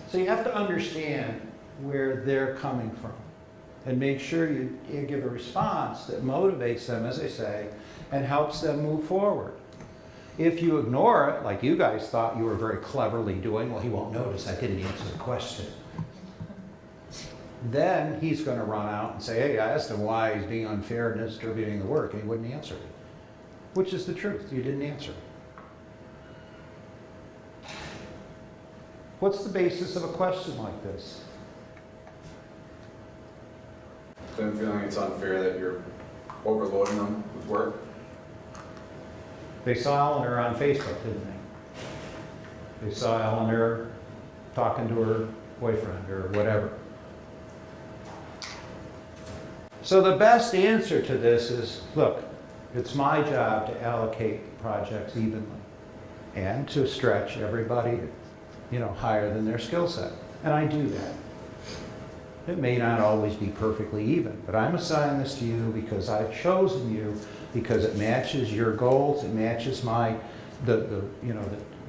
A: So you have to understand where they're coming from and make sure you give a response that motivates them, as I say, and helps them move forward. If you ignore it, like you guys thought you were very cleverly doing, well, he won't notice I didn't answer the question. Then he's going to run out and say, hey, I asked him why he's being unfair and distributing the work, and he wouldn't answer it. Which is the truth. You didn't answer. What's the basis of a question like this?
C: Them feeling it's unfair that you're overloading them with work.
A: They saw Eleanor on Facebook, didn't they? They saw Eleanor talking to her boyfriend or whatever. So the best answer to this is, look, it's my job to allocate projects evenly and to stretch everybody, higher than their skill set. And I do that. It may not always be perfectly even, but I'm assigning this to you because I've chosen you, because it matches your goals, it matches the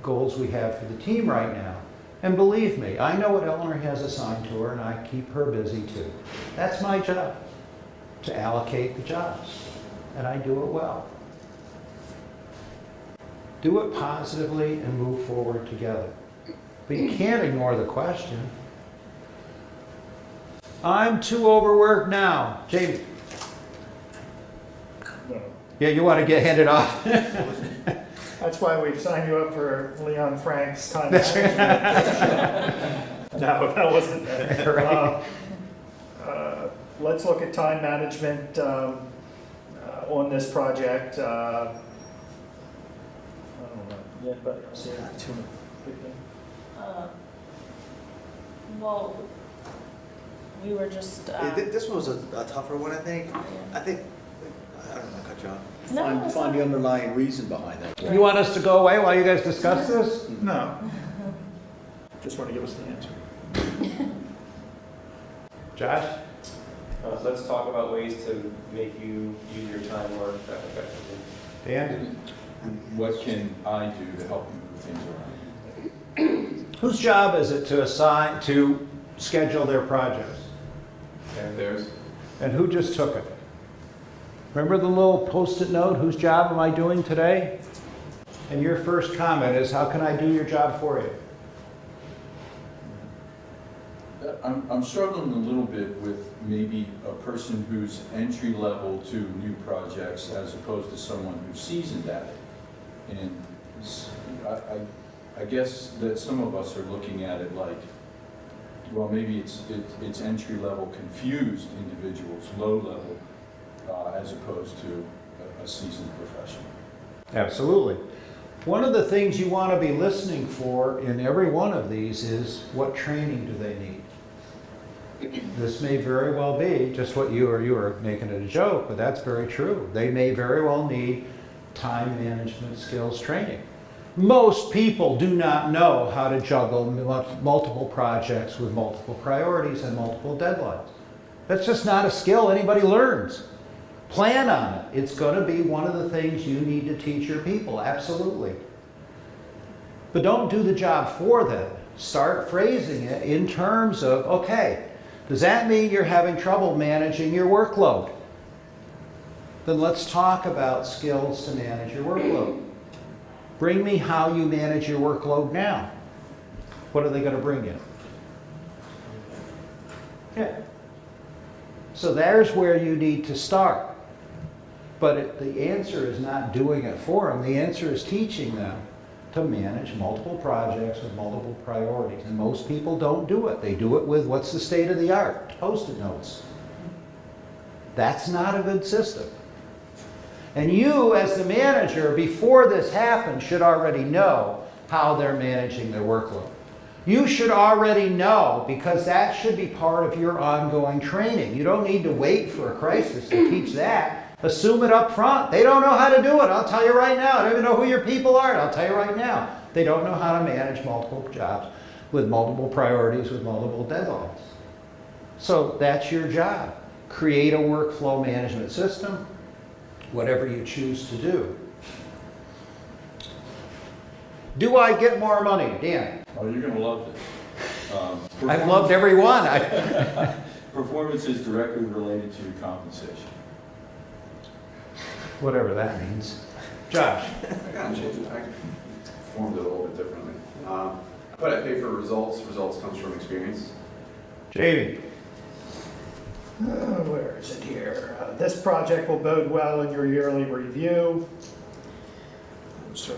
A: goals we have for the team right now. And believe me, I know what Eleanor has assigned to her, and I keep her busy too. That's my job, to allocate the jobs, and I do it well. Do it positively and move forward together. But you can't ignore the question. I'm too overworked now. Jamie.
F: No.
A: Yeah, you want to get handed off?
F: That's why we've signed you up for Leon Frank's time
A: That's
F: management. No, that wasn't it.
A: Right.
F: Let's look at time management on this project. I don't know. Yeah, but I'll see it.
L: Well, we were just.
B: This was a tougher one, I think. I don't want to cut you off.
L: No, it's
M: Find
L: not.
M: the underlying reason behind that.
A: You want us to go away while you guys discuss this?
F: No. Just want to give us the answer.
A: Josh?
D: Let's talk about ways to make you use your time more effectively.
A: Dan?
G: What can I do to help you move things around?
A: Whose job is it to schedule their projects?
C: Theirs.
A: And who just took it? Remember the little post-it note, whose job am I doing today? And your first comment is, how can I do your job for you?
G: I'm struggling a little bit with maybe a person who's entry level to new projects as opposed to someone who's seasoned at it. And I guess that some of us are looking at it like, well, maybe it's entry level confused individuals, low level, as opposed to a seasoned professional.
A: Absolutely. One of the things you want to be listening for in every one of these is, what training do they need? This may very well be just what you were making it a joke, but that's very true. They may very well need time management skills training. Most people do not know how to juggle multiple projects with multiple priorities and multiple deadlines. That's just not a skill anybody learns. Plan on it. It's going to be one of the things you need to teach your people, absolutely. But don't do the job for them. Start phrasing it in terms of, okay, does that mean you're having trouble managing your workload? Then let's talk about skills to manage your workload. Bring me how you manage your workload now. What are they going to bring you? Yeah. So there's where you need to start. But the answer is not doing it for them. The answer is teaching them to manage multiple projects with multiple priorities. And most people don't do it. They do it with what's the state of the art, Post-it notes. That's not a good system. And you, as the manager, before this happens, should already know how they're managing their workload. You should already know, because that should be part of your ongoing training. You don't need to wait for a crisis to teach that. Assume it up front. They don't know how to do it. I'll tell you right now. I don't even know who your people are. I'll tell you right now. They don't know how to manage multiple jobs with multiple priorities, with multiple deadlines. So that's your job. Create a workflow management system, whatever you choose to do. Do I get more money, Dan?
G: Oh, you're gonna love this.
A: I've loved every one.
G: Performance is directly related to your compensation.
A: Whatever that means. Josh?
C: I kind of changed it. I formed it a little bit differently. But I pay for results. Results comes from experience.
A: Jamie?
F: Where is it here? This project will bode well in your yearly review. So,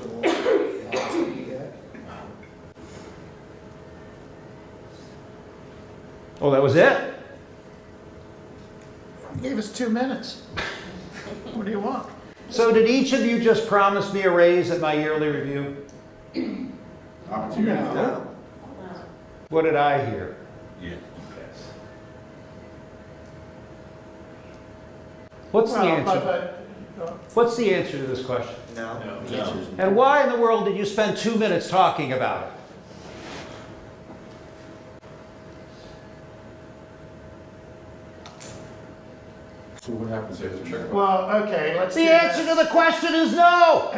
A: Oh, that was it?
F: you gave us 2 minutes. What do you want?
A: So did each of you just promise me a raise at my yearly review?
C: Opportunity.
F: No.
A: What did I hear?
G: Yeah.
A: What's the
F: Well,
A: answer? What's the answer to this question?
B: No.
A: And why in the world did you spend 2 minutes talking about it?
G: So what happens after?
F: Well, okay, let's
A: The answer to the question is no.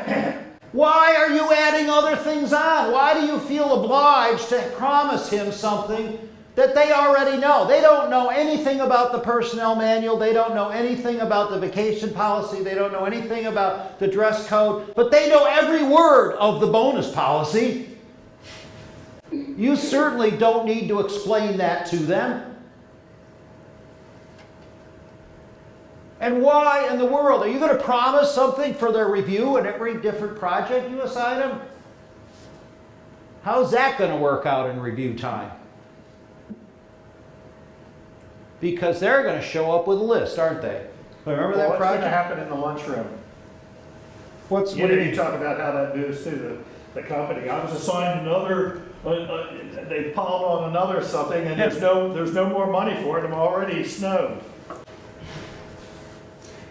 A: Why are you adding other things on? Why do you feel obliged to promise him something that they already know? They don't know anything about the personnel manual. They don't know anything about the vacation policy. They don't know anything about the dress code. But they know every word of the bonus policy. You certainly don't need to explain that to them. And why in the world? Are you going to promise something for their review in every different project you assign them? How's that going to work out in review time? Because they're going to show up with a list, aren't they? Remember that
F: What's going to
A: project?
F: happen in the lunchroom?
A: What do
F: You
A: you
F: know, you
A: mean?
F: talk about how that moves through the company. I was assigned another, they piled on another something, and there's no more money for it. I'm already snowed.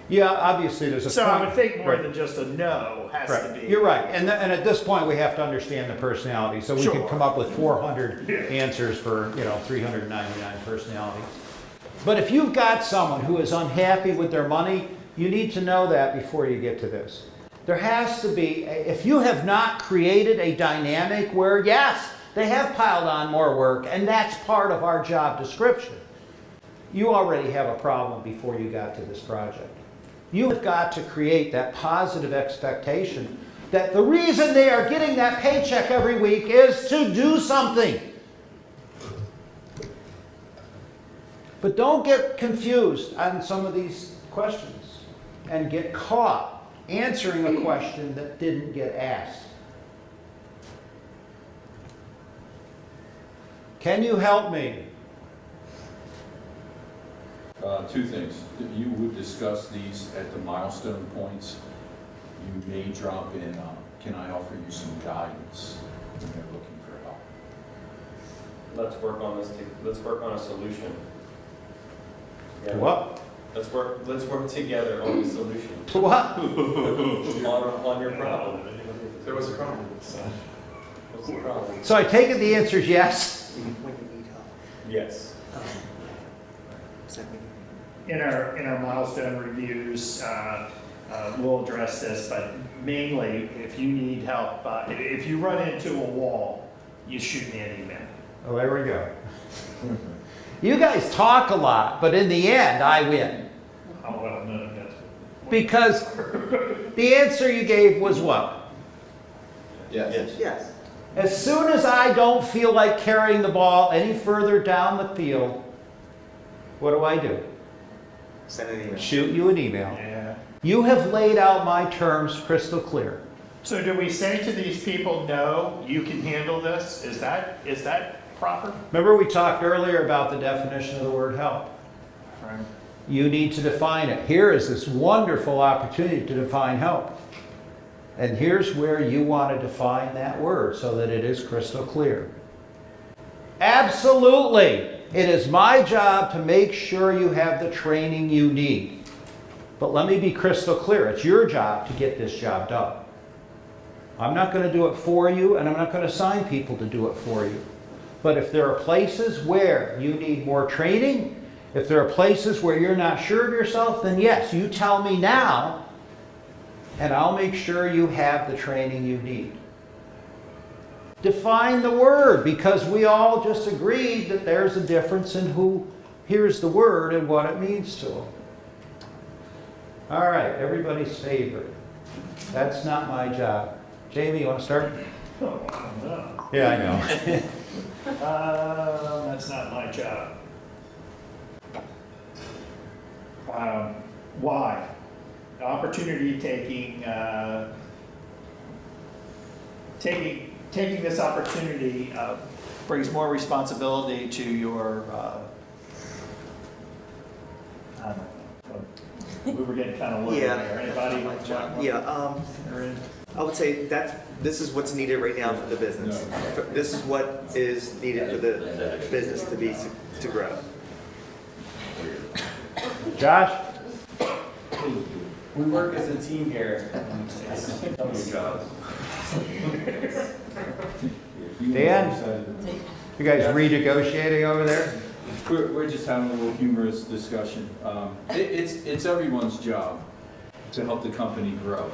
A: Yeah, obviously there's a
F: So
A: point.
F: I would think more
A: Right.
F: than just a no has to
A: Right.
F: be.
A: You're right. And at this point, we have to understand the personality. So we
F: Sure.
A: could come up with 400
F: Yeah.
A: answers for, 399 personalities. But if you've got someone who is unhappy with their money, you need to know that before you get to this. There has to be, if you have not created a dynamic where, yes, they have piled on more work, and that's part of our job description, you already have a problem before you got to this project. You have got to create that positive expectation that the reason they are getting that paycheck every week is to do something. But don't get confused on some of these questions and get caught answering a question that didn't get asked. Can you help me?
G: 2 things. You would discuss these at the milestone points. You may drop in, can I offer you some guidance when they're looking for help?
D: Let's work on this, let's work on a solution.
A: To what?
D: Let's work together on a solution.
A: To what?
D: On your problem.
C: There was a problem.
D: What's the problem?
A: So I take it the answer is yes.
D: Yes.
F: In our milestone reviews, we'll address this, but mainly if you need help, if you run into a wall, you shoot me an email.
A: Oh, there we go. You guys talk a lot, but in the end, I win.
F: Oh, well, no, that's.
A: Because the answer you gave was what?
C: Yes.
B: Yes.
A: As soon as I don't feel like carrying the ball any further down the field, what do?
B: Send an email.
A: Shoot you an email.
F: Yeah.
A: You have laid out my terms crystal clear.
F: So do we say to these people, no, you can handle this? Is that proper?
A: Remember we talked earlier about the definition of the word help.
F: Right.
A: you need to define it. Here is this wonderful opportunity to define help. And here's where you want to define that word so that it is crystal clear. Absolutely, it is my job to make sure you have the training you need. But let me be crystal clear, it's your job to get this job done. I'm not going to do it for you, and I'm not going to assign people to do it for you. But if there are places where you need more training, if there are places where you're not sure of yourself, then yes, you tell me now, and I'll make sure you have the training you need. Define the word, because we all just agreed that there's a difference in who hears the word and what it means to them. All right, everybody's favorite. That's not my job. Jamie, you want to start?
F: Oh, no.
A: Yeah, I know.
F: That's not my job. Why? Opportunity taking, taking this opportunity brings more responsibility to your, I don't know. We were getting kind of low there. Anybody?
B: I would say this is what's needed right now for the business. This is what is needed for the business to grow.
A: Josh?
D: We work as a team here. It's jobs.
A: Dan? You guys renegotiating over there?
G: We're just having a little humorous discussion. It's everyone's job to help the company grow.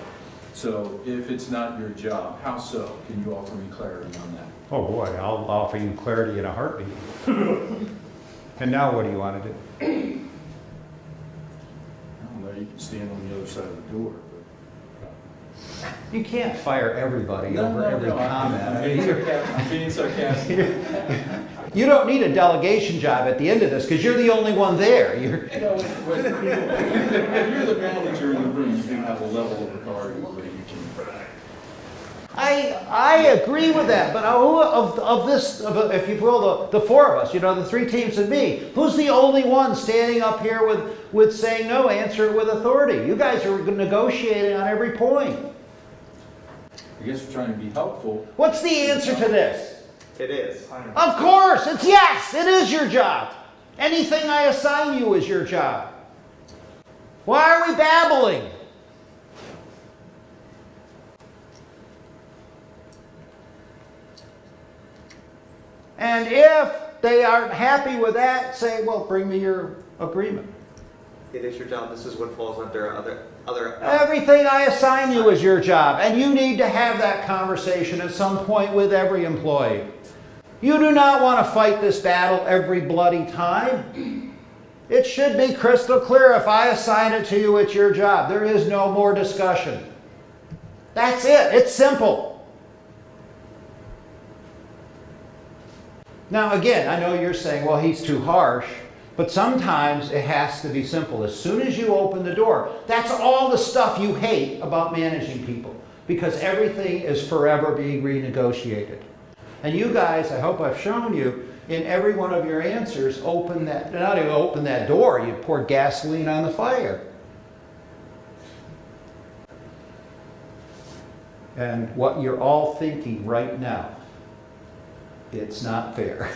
G: So if it's not your job, how so? Can you offer me clarity on that?
A: Oh boy, I'll offer you clarity in a heartbeat. And now what do you want to do?
G: I don't know, you can stand on the other side of the door.
A: You can't fire everybody over every comment.
G: I'm being sarcastic.
A: You don't need a delegation job at the end of this because you're the only one there.
G: If you're the manager in the room, you do have a level of authority where you can.
A: I agree with that, but who of this, if you will, the four of us, the three teams and me, who's the only one standing up here with saying no, answer it with authority? You guys are negotiating on every point.
G: I guess we're trying to be helpful.
A: What's the answer to this?
B: It is.
A: Of course, it's yes, it is your job. Anything I assign you is your job. Why are we babbling? And if they aren't happy with that, say, well, bring me your agreement.
B: It is your job. This is what falls under other.
A: Everything I assign you is your job, and you need to have that conversation at some point with every employee. You do not want to fight this battle every bloody time. It should be crystal clear. If I assign it to you, it's your job. There is no more discussion. That's it. It's simple. Now, again, I know you're saying, well, he's too harsh. But sometimes it has to be simple. As soon as you open the door, that's all the stuff you hate about managing people, because everything is forever being renegotiated. And you guys, I hope I've shown you, in every one of your answers, open that, not even open that door, you pour gasoline on the fire. And what you're all thinking right now, it's not fair.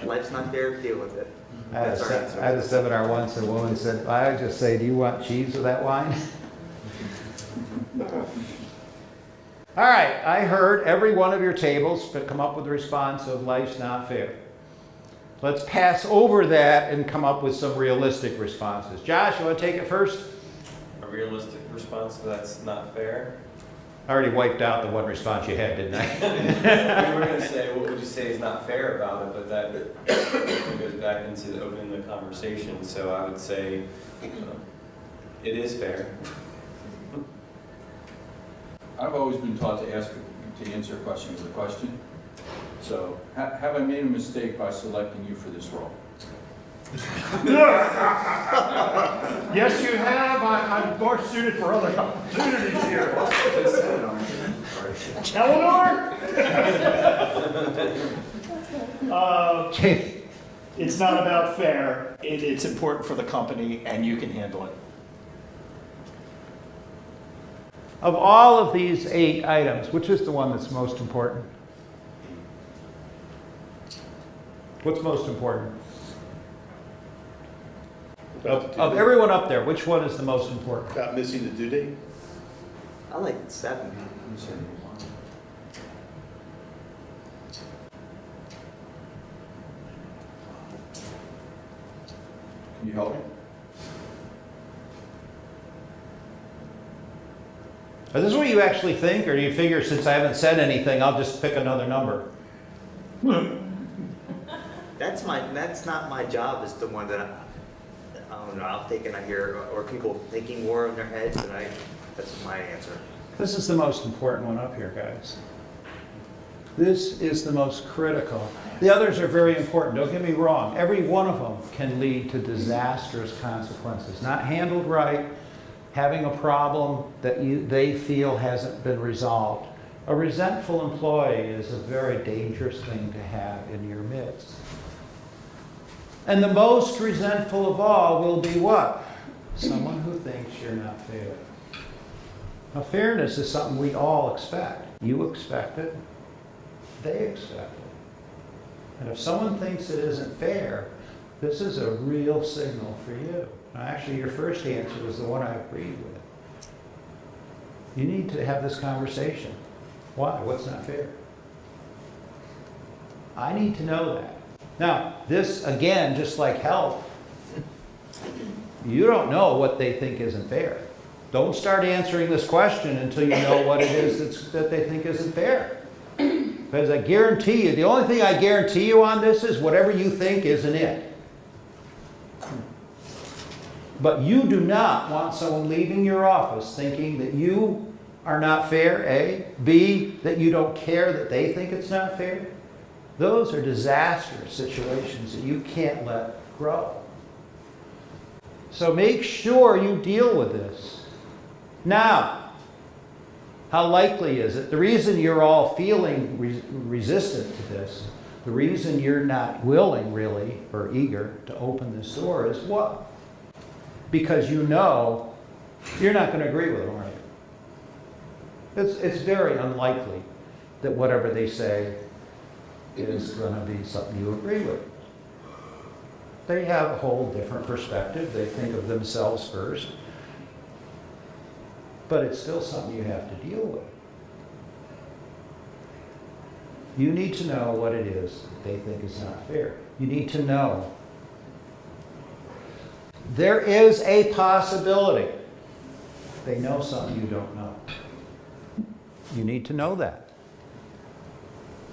B: Life's not fair, deal with it.
A: I had a seminar once, and a woman said, I would just say, do you want cheese with that wine? All right, I heard every one of your tables come up with a response of life's not fair. Let's pass over that and come up with some realistic responses. Josh, you want to take it first?
D: A realistic response to that's not fair?
A: I already wiped out the one response you had, didn't I?
D: We were going to say, what would you say is not fair about it, but that goes back into opening the conversation. So I would say it is fair.
G: I've always been taught to answer a question with a question. So have I made a mistake by selecting you for this role?
F: Yes, you have. I'm more suited for other opportunities here. Eleanor? It's not about fair. It's important for the company, and you can handle it.
A: Of all of these 8 items, which is the one that's most important? What's most important? Of everyone up there, which one is the most important?
M: About missing the due date?
B: I like 7.
G: Can you help me?
A: Is this what you actually think, or do you figure since I haven't said anything, I'll just pick another number?
B: That's not my job, is the one that I don't know, I'm thinking I hear, or people thinking more in their heads, and that's my answer.
A: This is the most important one up here, guys. This is the most critical. The others are very important, don't get me wrong. Every one of them can lead to disastrous consequences. Not handled right, having a problem that they feel hasn't been resolved. A resentful employee is a very dangerous thing to have in your midst. And the most resentful of all will be what? Someone who thinks you're not fair. Now, fairness is something we all expect. You expect it. They expect it. And if someone thinks it isn't fair, this is a real signal for you. Now, actually, your first answer was the one I agreed with. You need to have this conversation. Why? What's not fair? I need to know that. Now, this, again, just like health, you don't know what they think isn't fair. Don't start answering this question until you know what it is that they think isn't fair. Because I guarantee you, the only thing I guarantee you on this is whatever you think isn't it. But you do not want someone leaving your office thinking that you are not fair, A. B, that you don't care that they think it's not fair. Those are disastrous situations that you can't let grow. So make sure you deal with this. Now, how likely is it? The reason you're all feeling resistant to this, the reason you're not willing really or eager to open this door is what? Because you know you're not going to agree with them, are you? It's very unlikely that whatever they say is going to be something you agree with. They have a whole different perspective. They think of themselves first. But it's still something you have to deal with. You need to know what it is that they think is not fair. You need to know. There is a possibility they know something you don't know. You need to know that.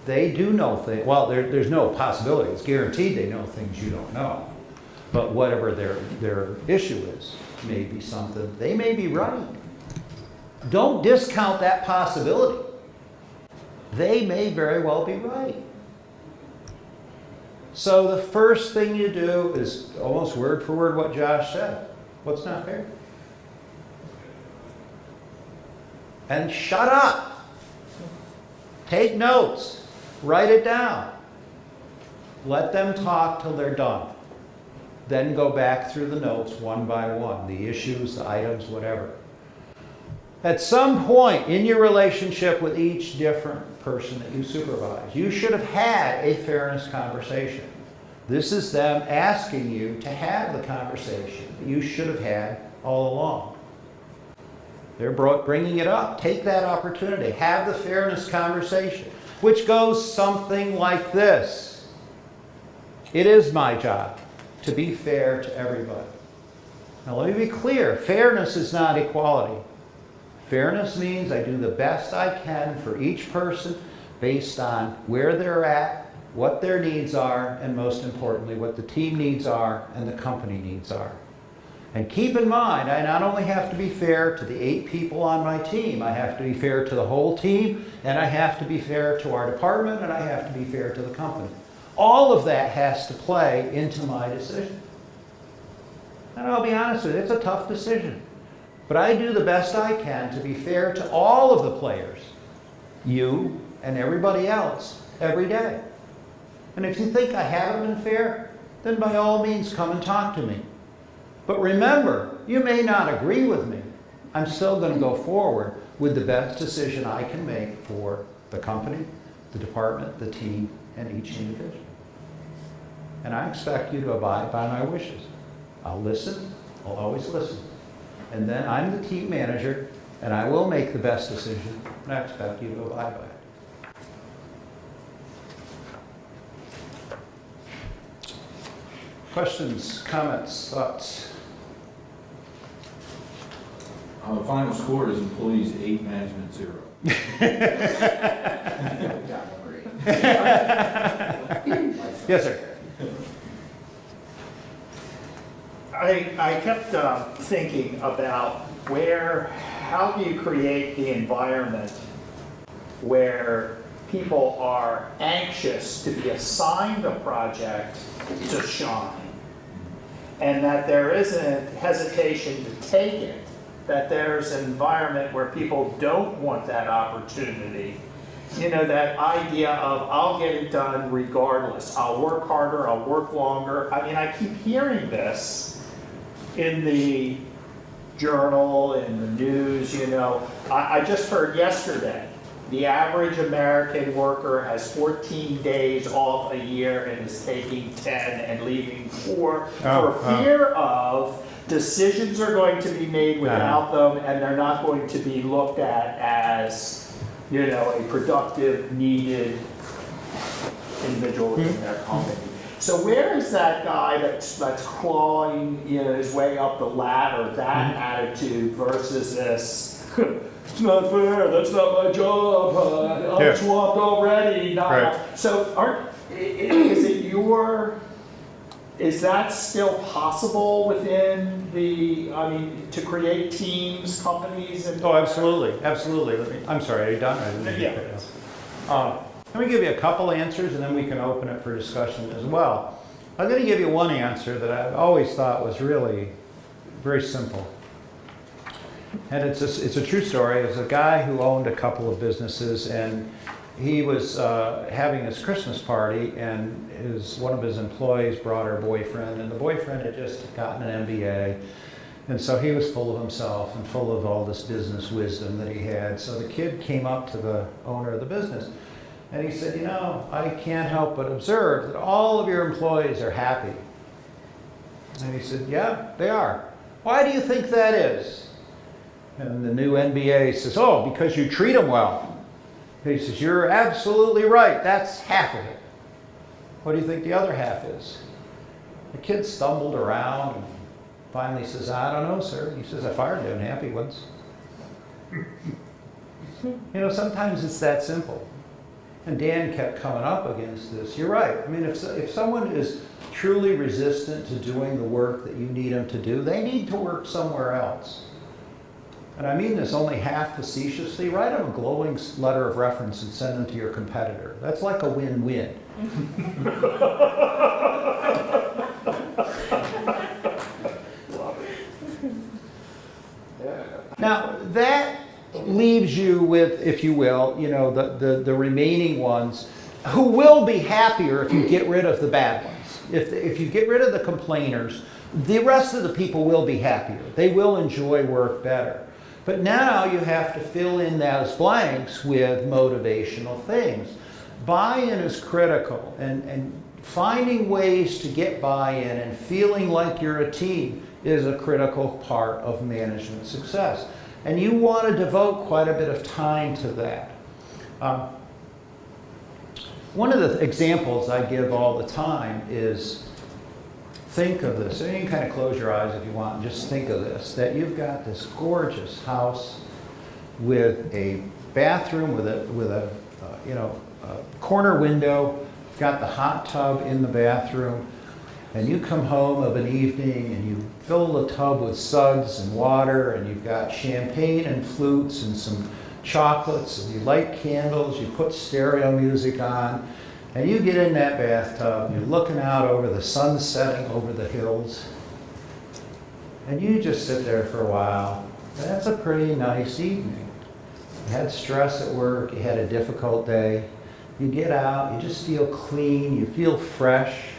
A: They do know things. Well, there's no possibility. It's guaranteed they know things you don't know. But whatever their issue is, may be something. They may be right. Don't discount that possibility. They may very well be right. So the first thing you do is almost word for word what Josh said. What's not fair? And shut up. Take notes. Write it down. Let them talk till they're done. Then go back through the notes one by one, the issues, the items, whatever. At some point in your relationship with each different person that you supervise, you should have had a fairness conversation. This is them asking you to have the conversation that you should have had all along. They're bringing it up. Take that opportunity. Have the fairness conversation, which goes something like this. It is my job to be fair to everybody. Now let me be clear. Fairness is not equality. Fairness means I do the best I can for each person based on where they're at, what their needs are, and most importantly, what the team needs are and the company needs are. And keep in mind, I not only have to be fair to the 8 people on my team, I have to be fair to the whole team, and I have to be fair to our department, and I have to be fair to the company. All of that has to play into my decision. And I'll be honest with you, it's a tough decision. But I do the best I can to be fair to all of the players, you and everybody else, every day. And if you think I haven't been fair, then by all means come and talk to me. But remember, you may not agree with me. I'm still going to go forward with the best decision I can make for the company, the department, the team, and each individual. And I expect you to abide by my wishes. I'll listen, I'll always listen. And then I'm the team manager, and I will make the best decision, and I expect you to abide by it. Questions, comments, thoughts?
G: The final score is employees 8, management 0.
A: Yes, sir.
F: I kept thinking about how do you create the environment where people are anxious to be assigned a project to shine, and that there isn't hesitation to take it, that there's an environment where people don't want that opportunity. You know, that idea of I'll get it done regardless. I'll work harder, I'll work longer. I mean, I keep hearing this in the journal, in the news, you know. I just heard yesterday, the average American worker has 14 days off a year and is taking 10 and leaving 4 for fear of decisions are going to be made without them, and they're not going to be looked at as, you know, a productive, needed individual in their company. So where is that guy that's clawing, you know, his way up the ladder, that attitude versus this, it's not fair, that's not my job, I'm swamped already. So is that still possible within to create teams, companies?
A: Oh, absolutely, absolutely. I'm sorry, are you done? Let me give you a couple answers, and then we can open it for discussion as well. I'm going to give you one answer that I've always thought was really very simple. And it's a true story. It was a guy who owned a couple of businesses, and he was having his Christmas party, and one of his employees brought her boyfriend, and the boyfriend had just gotten an MBA, and so he was full of himself and full of all this business wisdom that he had. So the kid came up to the owner of the business, and he said, you know, I can't help but observe that all of your employees are happy. And he said, yeah, they are. Why do you think that is? And the new MBA says, oh, because you treat them well. He says, you're absolutely right. That's half of it. What do you think the other half is? The kid stumbled around and finally says, I don't know, sir. He says, I fired the unhappy ones. You know, sometimes it's that simple. And Dan kept coming up against this. You're right. I mean, if someone is truly resistant to doing the work that you need them to do, they need to work somewhere else. And I mean this only half facetiously. Write them a glowing letter of reference and send them to your competitor. That's like a win-win. Now, that leaves you with, if you will, you know, the remaining ones who will be happier if you get rid of the bad ones. If you get rid of the complainers, the rest of the people will be happier. They will enjoy work better. But now you have to fill in those blanks with motivational things. Buy-in is critical, and finding ways to get buy-in and feeling like you're a team is a critical part of management success. And you want to devote quite a bit of time to that. One of the examples I give all the time is, think of this. And you can kind of close your eyes if you want and just think of this, that you've got this gorgeous house with a bathroom with a corner window. You've got the hot tub in the bathroom, and you come home of an evening and you fill the tub with suds and water, and you've got champagne and flutes and some chocolates, and you light candles, you put stereo music on, and you get in that bathtub, and you're looking out over the sun setting over the hills, and you just sit there for a while. That's a pretty nice evening. You had stress at work, you had a difficult day, you get out, you just feel clean, you feel fresh.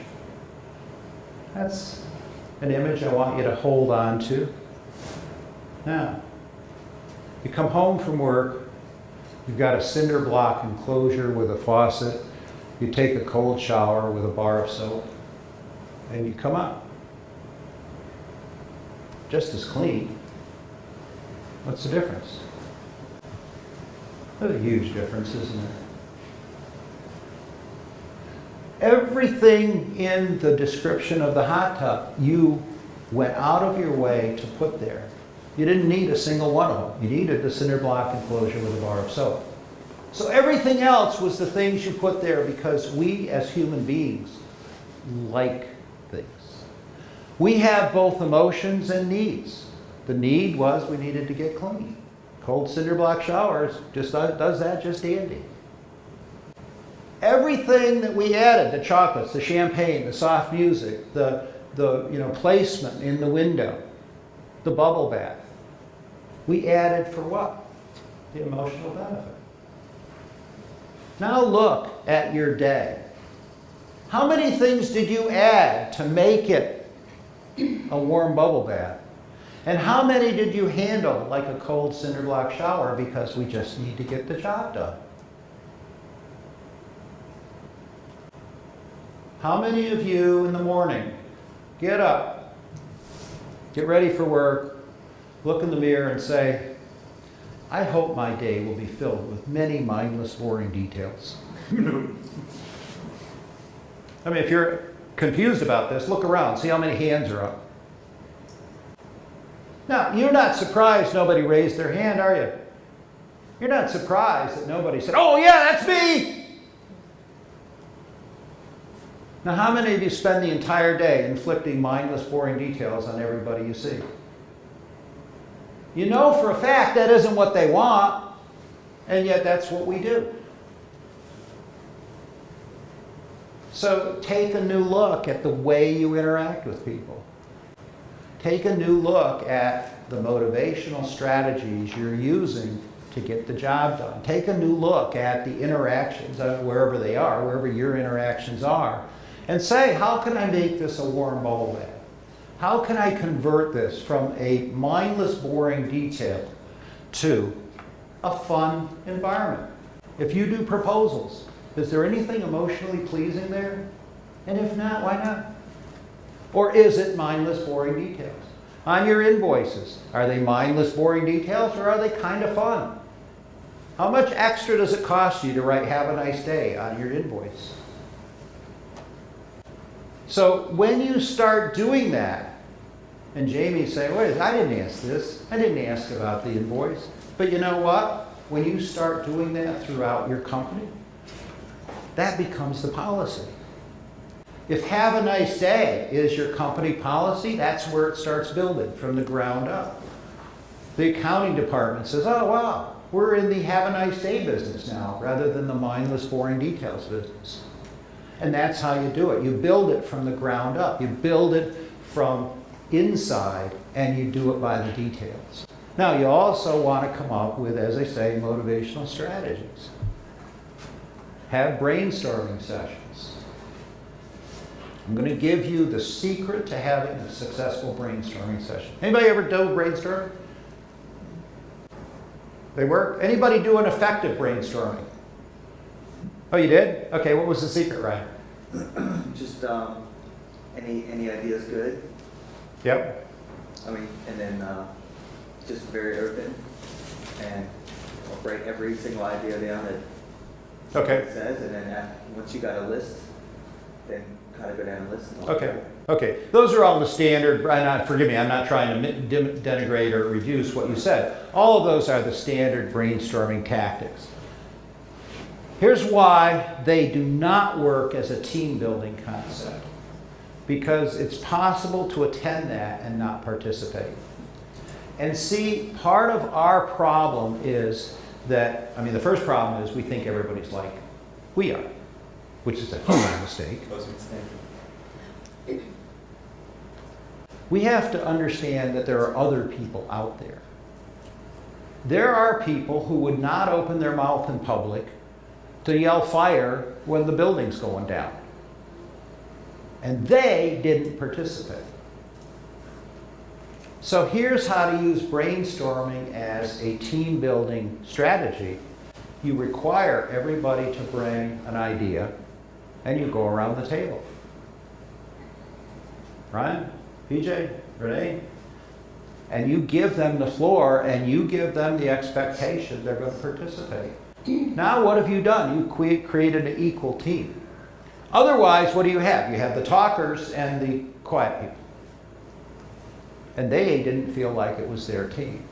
A: That's an image I want you to hold on to. Now, you come home from work, you've got a cinder block enclosure with a faucet, you take a cold shower with a bar of soap, and you come out. Just as clean. What's the difference? There's a huge difference, isn't there? Everything in the description of the hot tub, you went out of your way to put there. You didn't need a single one of them. You needed the cinder block enclosure with a bar of soap. So everything else was the things you put there because we as human beings like things. We have both emotions and needs. The need was we needed to get clean. Cold cinder block showers just does that just dandy. Everything that we added, the chocolates, the champagne, the soft music, the placement in the window, the bubble bath, we added for what? The emotional benefit. Now look at your day. How many things did you add to make it a warm bubble bath? And how many did you handle like a cold cinder block shower because we just need to get the job done? How many of you in the morning get up, get ready for work, look in the mirror and say, I hope my day will be filled with many mindless, boring details? I mean, if you're confused about this, look around, see how many hands are up. Now, you're not surprised nobody raised their hand, are you? You're not surprised that nobody said, oh yeah, that's me! Now, how many of you spend the entire day inflicting mindless, boring details on everybody you see? You know for a fact that isn't what they want, and yet that's what we do. So take a new look at the way you interact with people. Take a new look at the motivational strategies you're using to get the job done. Take a new look at the interactions, wherever they are, wherever your interactions are, and say, how can I make this a warm bubble bath? How can I convert this from a mindless, boring detail to a fun environment? If you do proposals, is there anything emotionally pleasing there? And if not, why not? Or is it mindless, boring details? On your invoices, are they mindless, boring details, or are they kind of fun? How much extra does it cost you to write "Have a nice day" on your invoice? So when you start doing that, and Jamie's saying, wait, I didn't ask this. I didn't ask about the invoice. But you know what? When you start doing that throughout your company, that becomes the policy. If "have a nice day" is your company policy, that's where it starts building from the ground up. The accounting department says, oh wow, we're in the "have a nice day" business now rather than the mindless, boring details business. And that's how you do it. You build it from the ground up. You build it from inside, and you do it by the details. Now, you also want to come up with, as I say, motivational strategies. Have brainstorming sessions. I'm going to give you the secret to having a successful brainstorming session. Anybody ever do brainstorming? They work? Anybody do an effective brainstorming? Oh, you did? Okay, what was the secret, Ryan?
B: Just any ideas good?
A: Yep.
B: I mean, and then just very open and I'll write every single idea down that
A: Okay.
B: it says, and then once you got a list, then kind of go down and listen.
A: Okay. Okay. Those are all the standard, forgive me, I'm not trying to denigrate or reduce what you said. All of those are the standard brainstorming tactics. Here's why they do not work as a team building concept. Because it's possible to attend that and not participate. And see, part of our problem is that, the first problem is we think everybody's like we are, which is a huge mistake. We have to understand that there are other people out there. There are people who would not open their mouth in public to yell fire when the building's going down. and they didn't participate. So here's how to use brainstorming as a team building strategy. You require everybody to bring an idea, and you go around the table. Ryan, PJ, Renee, and you give them the floor, and you give them the expectation they're going to participate. Now what have you done? You created an equal team. Otherwise, what do you have? You have the talkers and the quiet people. And they didn't feel like it was their team.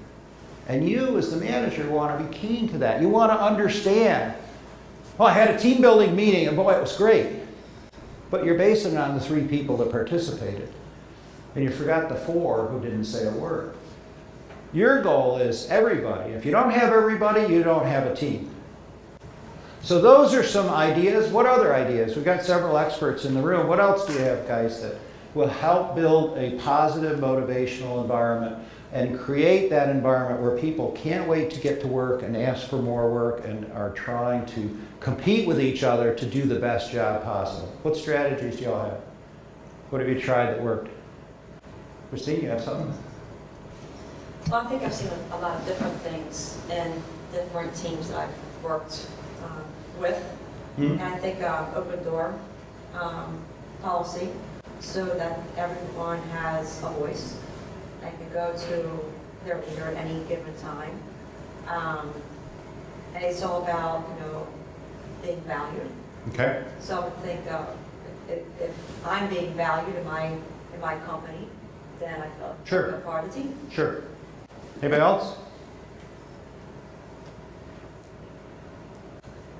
A: And you, as the manager, want to be keen to that. You want to understand, well, I had a team building meeting, and boy, it was great. But you're basing it on the 3 people that participated. And you forgot the 4 who didn't say a word. Your goal is everybody. If you don't have everybody, you don't have a team. So those are some ideas. What other ideas? We've got several experts in the room. What else do you have, guys, that will help build a positive motivational environment and create that environment where people can't wait to get to work and ask for more work and are trying to compete with each other to do the best job possible? What strategies do y'all have? What have you tried that worked? Christine, you have something?
J: Well, I think I've seen a lot of different things in different teams that I've worked with. And I think open door policy, so that everyone has a voice and can go to their leader at any given time. And it's all about, being valued.
A: Okay.
J: So I think if I'm being valued in my company, then I feel
A: Sure.
J: I'm a part of the team.
A: Sure. Anybody else?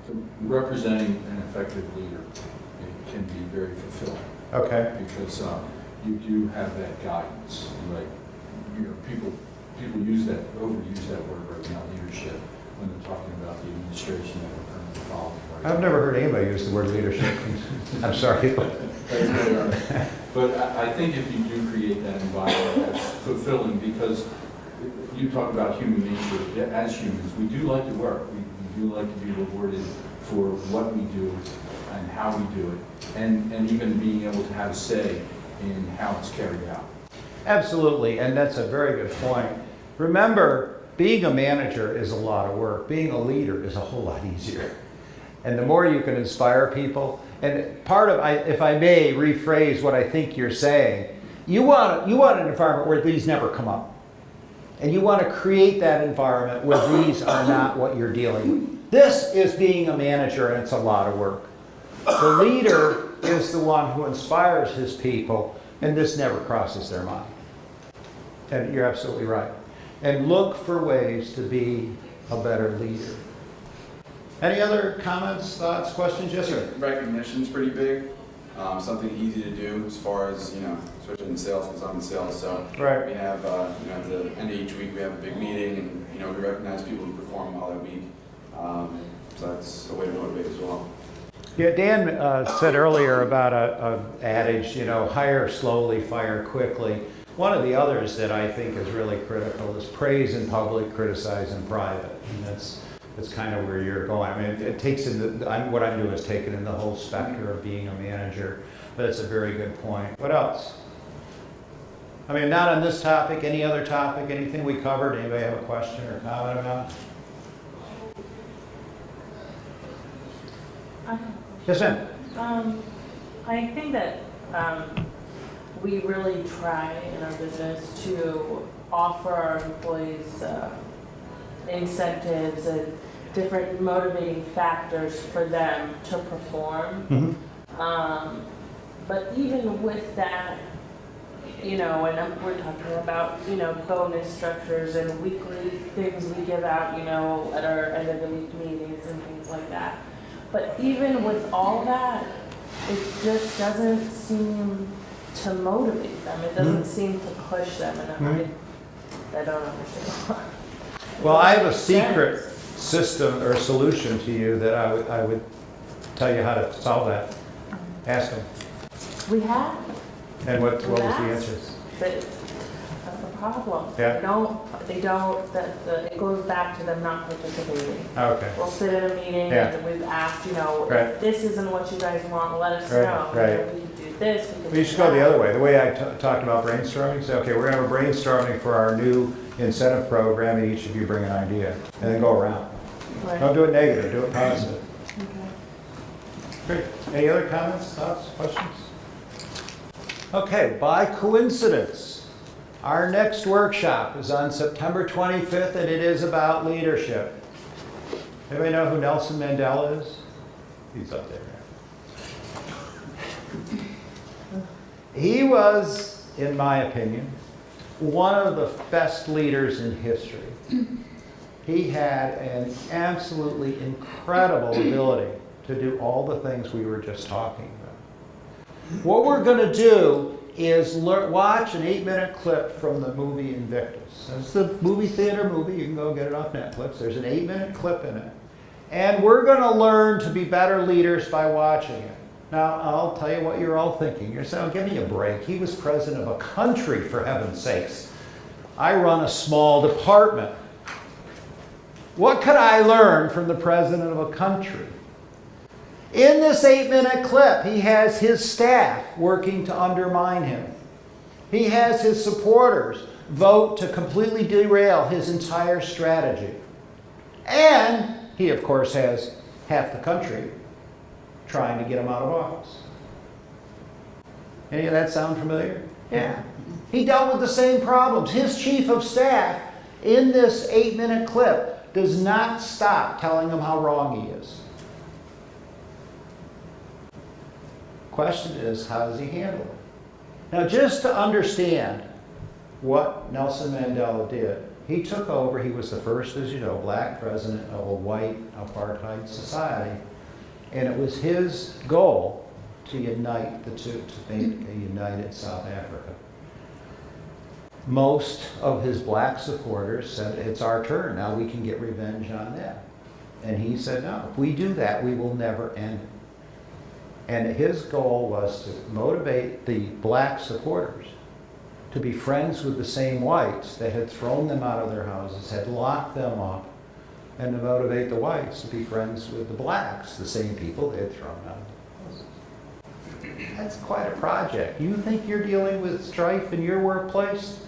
G: So representing an effective leader, it can be very fulfilling.
A: Okay.
G: Because you do have that guidance, right? People overuse that word right now, leadership, when they're talking about the administration that we're currently following. Right?
A: I've never heard anybody use the word leadership. I'm sorry.
G: But I think if you do create that environment, that's fulfilling, because you talk about human nature. As humans, we do like to work. We do like to be rewarded for what we do and how we do it, and even being able to have a say in how it's carried out.
A: Absolutely, and that's a very good point. Remember, being a manager is a lot of work. Being a leader is a whole lot easier. And the more you can inspire people, and part of, if I may rephrase what I think you're saying, you want an environment where these never come up. And you want to create that environment where these are not what you're dealing with. This is being a manager, and it's a lot of work. The leader is the one who inspires his people, and this never crosses their mind. And you're absolutely right. And look for ways to be a better leader. Any other comments, thoughts, questions? Yes, sir.
C: Recognition's pretty big. Something easy to do as far as, especially in sales, because I'm in sales. So
A: right.
C: We have, at the end of each week, we have a big meeting, and, we recognize people who perform well that week. So that's a way to motivate as well.
A: Yeah, Dan said earlier about a adage, hire slowly, fire quickly. One of the others that I think is really critical is praise in public, criticize in private. And that's kind of where you're going. I mean, it takes in what I'm doing is taking in the whole spectrum of being a manager, but it's a very good point. What else? I mean, not on this topic, any other topic, anything we covered? Anybody have a question or comment about? Yes, ma'am.
L: I think that we really try in our business to offer our employees incentives and different motivating factors for them to perform.
A: Mm-hmm.
L: But even with that, and we're talking about, bonus structures and weekly things we give out, at our end of the week meetings and things like that. But even with all that, it just doesn't seem to motivate them. It doesn't seem to push them in a way. I don't understand.
A: Well, I have a secret system or solution to you that I would tell you how to solve that. Ask them.
L: We have.
A: And what was the answer?
L: But that's the problem.
A: Yeah.
L: It goes back to them not participating.
A: Okay.
L: We'll sit in a meeting and we've asked,
A: Right.
L: if this isn't what you guys want, let us
A: Right,
L: know.
A: right.
L: We can do this. We could
A: We should go the other way. The way I talked about brainstorming, say, okay, we're gonna have a brainstorming for our new incentive program, and each of you bring an idea, and then go around.
L: Right.
A: Don't do it negative, do it positive.
L: Okay.
A: Great. Any other comments, thoughts, questions? Okay, by coincidence, our next workshop is on September 25th, and it is about leadership. Anybody know who Nelson Mandela is? He's up there. He was, in my opinion, one of the best leaders in history. He had an absolutely incredible ability to do all the things we were just talking about. What we're going to do is watch an 8-minute clip from the movie Invictus. It's the movie theater movie. You can go get it off Netflix. There's an 8-minute clip in it. And we're going to learn to be better leaders by watching it. Now, I'll tell you what you're all thinking. You're saying, oh, give me a break. He was president of a country, for heaven's sakes. I run a small department. What could I learn from the president of a country? In this 8-minute clip, he has his staff working to undermine him. He has his supporters vote to completely derail his entire strategy. And he, of course, has half the country trying to get him out of office. Any of that sound familiar? Yeah. He dealt with the same problems. His chief of staff, in this 8-minute clip, does not stop telling him how wrong he is. Question is, how does he handle it? Now, just to understand what Nelson Mandela did, he took over. He was the first, as you know, black president of a white apartheid society. And it was his goal to unite the two, to make a united South Africa. Most of his black supporters said, it's our turn, now we can get revenge on them. And he said, no, if we do that, we will never end it. And his goal was to motivate the black supporters to be friends with the same whites that had thrown them out of their houses, had locked them up, and to motivate the whites to be friends with the blacks, the same people they had thrown out of their houses. That's quite a project. You think you're dealing with strife in your workplace?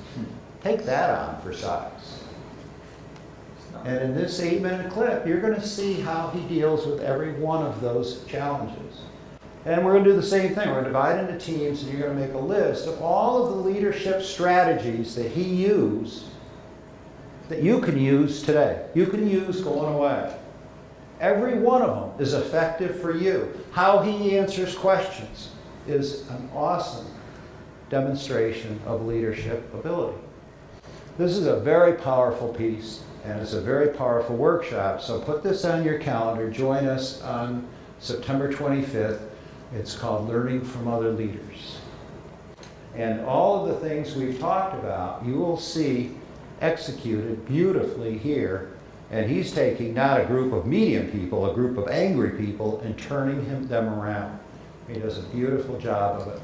A: Take that on for size. And in this 8-minute clip, you're going to see how he deals with every one of those challenges. And we're going to do the same thing. We're going to divide into teams, and you're going to make a list of all of the leadership strategies that he used that you can use today. You can use going away. Every one of them is effective for you. How he answers questions is an awesome demonstration of leadership ability. This is a very powerful piece, and it's a very powerful workshop. So put this on your calendar. Join us on September 25th. It's called Learning from Other Leaders. And all of the things we've talked about, you will see executed beautifully here. And he's taking not a group of medium people, a group of angry people, and turning them around. He does a beautiful job of it.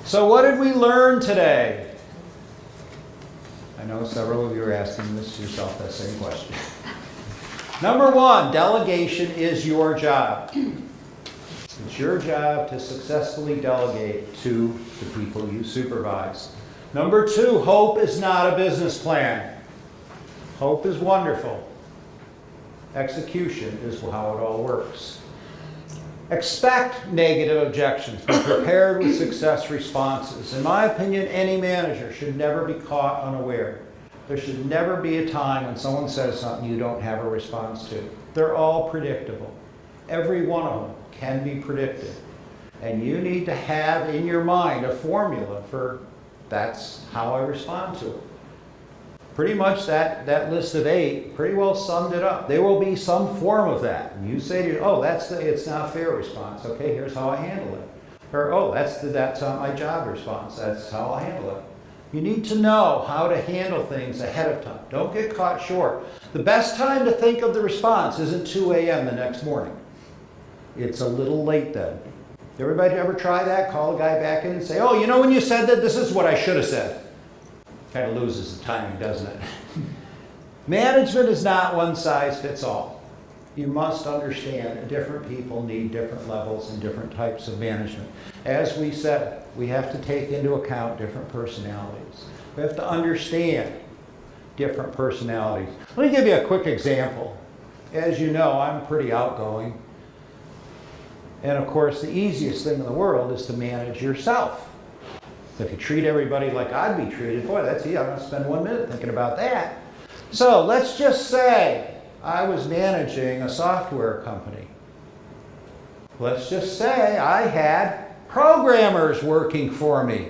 A: So what did we learn today? I know several of you are asking this yourself, that same question. Number one, delegation is your job. It's your job to successfully delegate to the people you supervise. Number two, hope is not a business plan. Hope is wonderful. Execution is how it all works. Expect negative objections. Be prepared with success responses. In my opinion, any manager should never be caught unaware. There should never be a time when someone says something you don't have a response to. They're all predictable. Every one of them can be predicted. And you need to have in your mind a formula for that's how I respond to it. Pretty much that list of 8 pretty well summed it up. There will be some form of that. And you say to you, oh, that's the it's not fair response. Okay, here's how I handle it. Or, oh, that's not my job response. That's how I'll handle it. You need to know how to handle things ahead of time. Don't get caught short. The best time to think of the response isn't 2 a.m. the next morning. It's a little late then. Everybody ever try that? Call a guy back in and say, oh, you know when you said that, this is what I should have said. Kind of loses the timing, doesn't it? Management is not one size fits all. You must understand different people need different levels and different types of management. As we said, we have to take into account different personalities. We have to understand different personalities. Let me give you a quick example. As you know, I'm pretty outgoing. And of course, the easiest thing in the world is to manage yourself. If you treat everybody like I'd be treated, boy, that's easy. I'm going to spend 1 minute thinking about that. So let's just say I was managing a software company. Let's just say I had programmers working for me.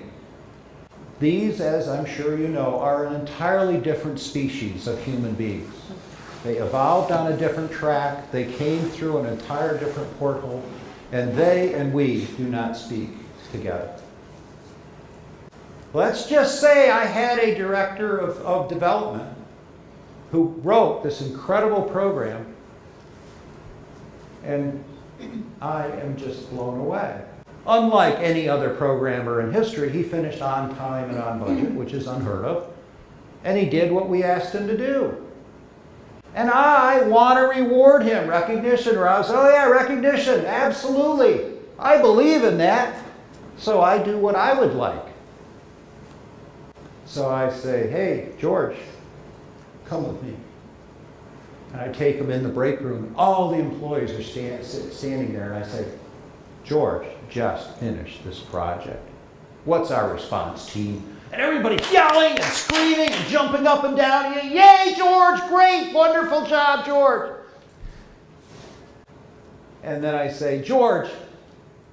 A: These, as I'm sure you know, are an entirely different species of human beings. They evolved on a different track. They came through an entire different porthole, and they and we do not speak together. Let's just say I had a director of development who wrote this incredible program, and I am just blown away. Unlike any other programmer in history, he finished on time and on budget, which is unheard of, and he did what we asked him to do. And I want to reward him. Recognition, Rouse. Oh yeah, recognition, absolutely. I believe in that, so I do what I would like. So I say, hey, George, come with me. And I take him in the break room. All the employees are standing there, and I say, George, just finished this project. What's our response, team? And everybody's yelling and screaming and jumping up and down. Yay, George, great, wonderful job, George. And then I say, George,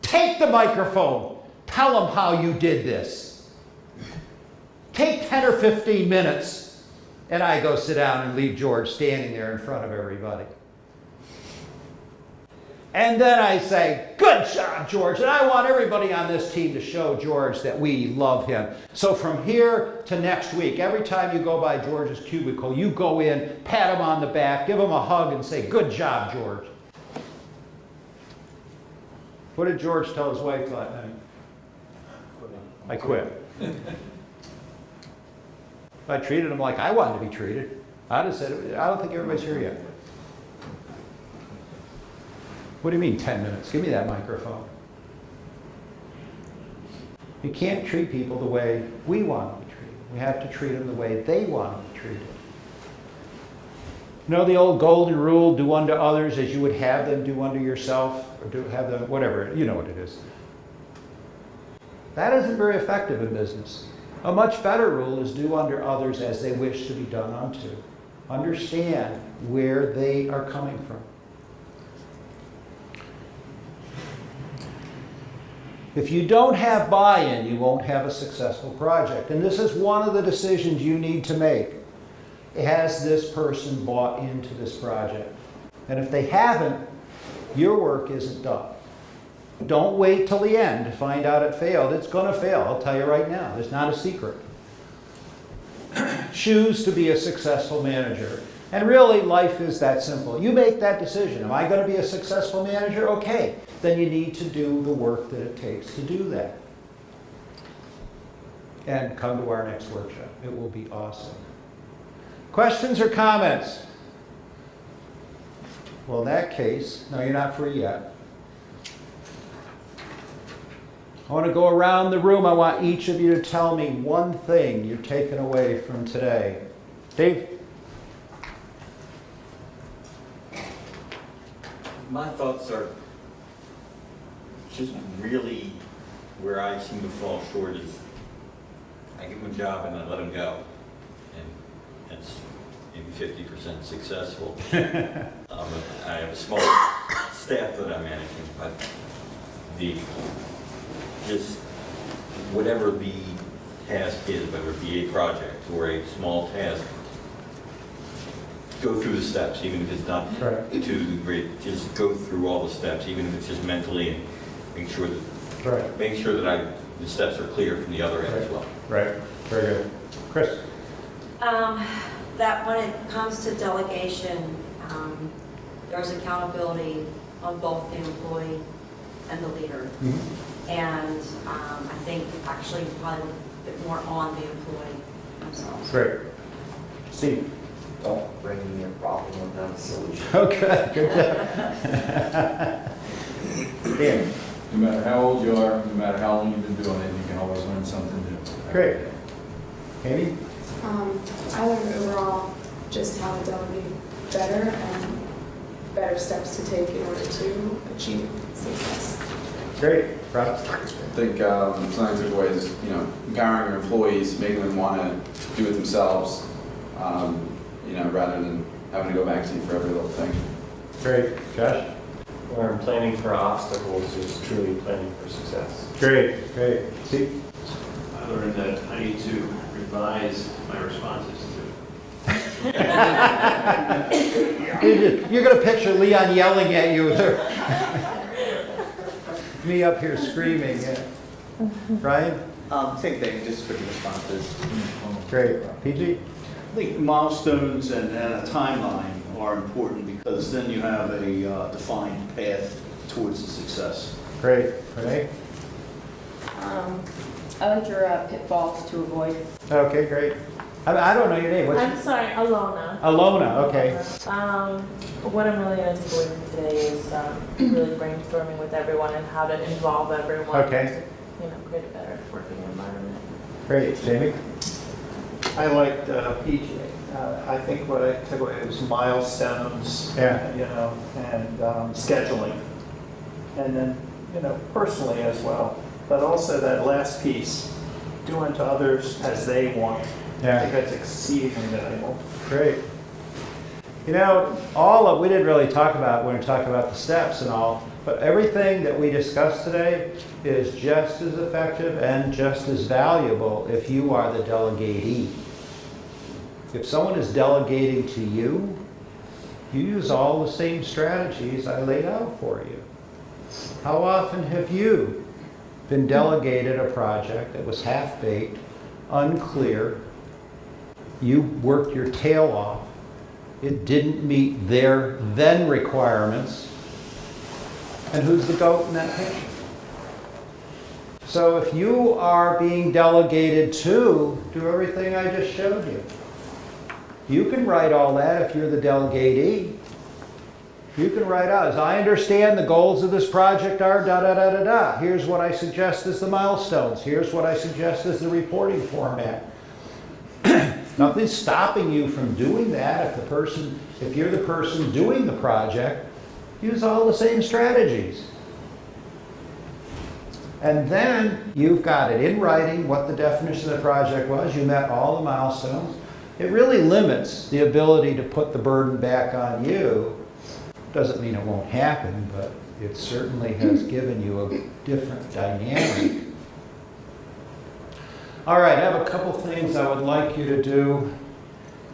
A: take the microphone. Tell them how you did this. Take 10 or 15 minutes. And I go sit down and leave George standing there in front of everybody. And then I say, good job, George. And I want everybody on this team to show George that we love him. So from here to next week, every time you go by George's cubicle, you go in, pat him on the back, give him a hug, and say, good job, George. What did George tell his wife that night? I quit. If I treated him like I wanted to be treated, I'd have said, I don't think everybody's here yet. What do you mean 10 minutes? Give me that microphone. You can't treat people the way we want to be treated. We have to treat them the way they want to be treated. You know the old golden rule, do unto others as you would have them do unto yourself, or do have them, whatever, you know what it is. That isn't very effective in business. A much better rule is do unto others as they wish to be done unto. Understand where they are coming from. If you don't have buy-in, you won't have a successful project. And this is one of the decisions you need to make. Has this person bought into this project? And if they haven't, your work isn't done. Don't wait till the end to find out it failed. It's going to fail, I'll tell you right now. It's not a secret. Choose to be a successful manager. And really, life is that simple. You make that decision. Am I going to be a successful manager? Okay. Then you need to do the work that it takes to do that. And come to our next workshop. It will be awesome. Questions or comments? Well, in that case, no, you're not free yet. I want to go around the room. I want each of you to tell me one thing you're taking away from today. Dave?
M: My thoughts are just really where I seem to fall short is I give them a job and I let them go. And it's maybe 50% successful. I have a small staff that I'm managing, but just whatever the task is, whether it be a project or a small task, go through the steps, even if it's not
A: Right.
M: to the great, just go through all the steps, even if it's just mentally, and make sure that the steps are clear from the other end as well.
A: Right. Very good. Chris?
J: That when it comes to delegation, there's accountability on both the employee and the leader.
A: Mm-hmm.
J: And I think actually probably a bit more on the employee themselves.
A: Great. Steve?
B: don't bring me a problem without a solution.
A: Okay, good job. Dan,
G: No matter how old you are, no matter how long you've been doing it, you can always learn something new.
A: great. Amy?
N: I learned overall just how to delegate better and better steps to take in order to achieve success.
A: Great. Rob?
C: I think something I took away is, empowering your employees, making them want to do it themselves, rather than having to go back to you for every little thing.
A: Great. Josh?
D: Learn planning for obstacles is truly planning for success.
A: Great, great. Steve?
I: I learned that I need to revise my responses to.
A: You're going to picture Leon yelling at you. Me up here screaming. Yeah. Ryan?
B: Same thing, just quick responses.
A: Great. PG?
O: I think milestones and a timeline are important because then you have a defined path towards the success.
A: Great. Renee?
K: I like your pitfalls to avoid.
A: Okay, great. I don't know your name. What's
L: I'm sorry, Alona.
A: Alona, okay.
L: What I'm really going to take away from today is really brainstorming with everyone and how to involve everyone
A: Okay.
L: to create a better working environment.
A: Great. Jamie?
F: I liked PJ. I think what I took away was milestones,
A: Yeah.
F: and scheduling. And then, personally as well. But also that last piece, do unto others as they want. I think that's exceedingly valuable.
A: Great. We didn't really talk about when we talk about the steps and all, but everything that we discussed today is just as effective and just as valuable if you are the delegatee. If someone is delegating to you, you use all the same strategies I laid out for you. How often have you been delegated a project that was half-baked, unclear, you worked your tail off, it didn't meet their then requirements, and who's the goat in that picture? So if you are being delegated to do everything I just showed you, you can write all that if you're the delegatee. You can write out, as I understand the goals of this project are da-da-da-da-da. Here's what I suggest as the milestones. Here's what I suggest as the reporting format. Nothing's stopping you from doing that if you're the person doing the project, use all the same strategies. And then you've got it in writing what the definition of the project was. You met all the milestones. It really limits the ability to put the burden back on you. Doesn't mean it won't happen, but it certainly has given you a different dynamic. All right, I have a couple things I would like you to do.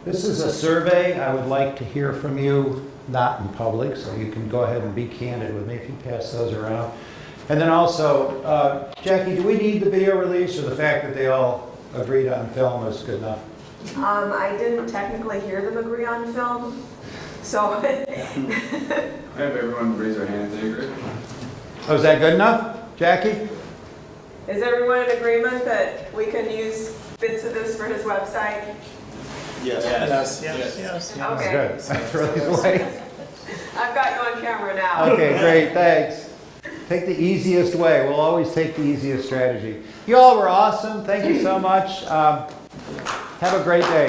A: This is a survey. I would like to hear from you, not in public, so you can go ahead and be candid with me if you pass those around. And then also, Jackie, do we need the video release, or the fact that they all agreed on film is good enough?
P: I didn't technically hear them agree on film, so.
C: I have everyone raise their hand if they agree.
A: Oh, is that good enough, Jackie?
P: Is everyone in agreement that we can use bits of this for his website?
F: Yes.
P: Okay.
A: Good. That's really the way.
P: I've got you on camera now.
A: Okay, great, thanks. Take the easiest way. We'll always take the easiest strategy. You all were awesome. Thank you so much. Have a great day.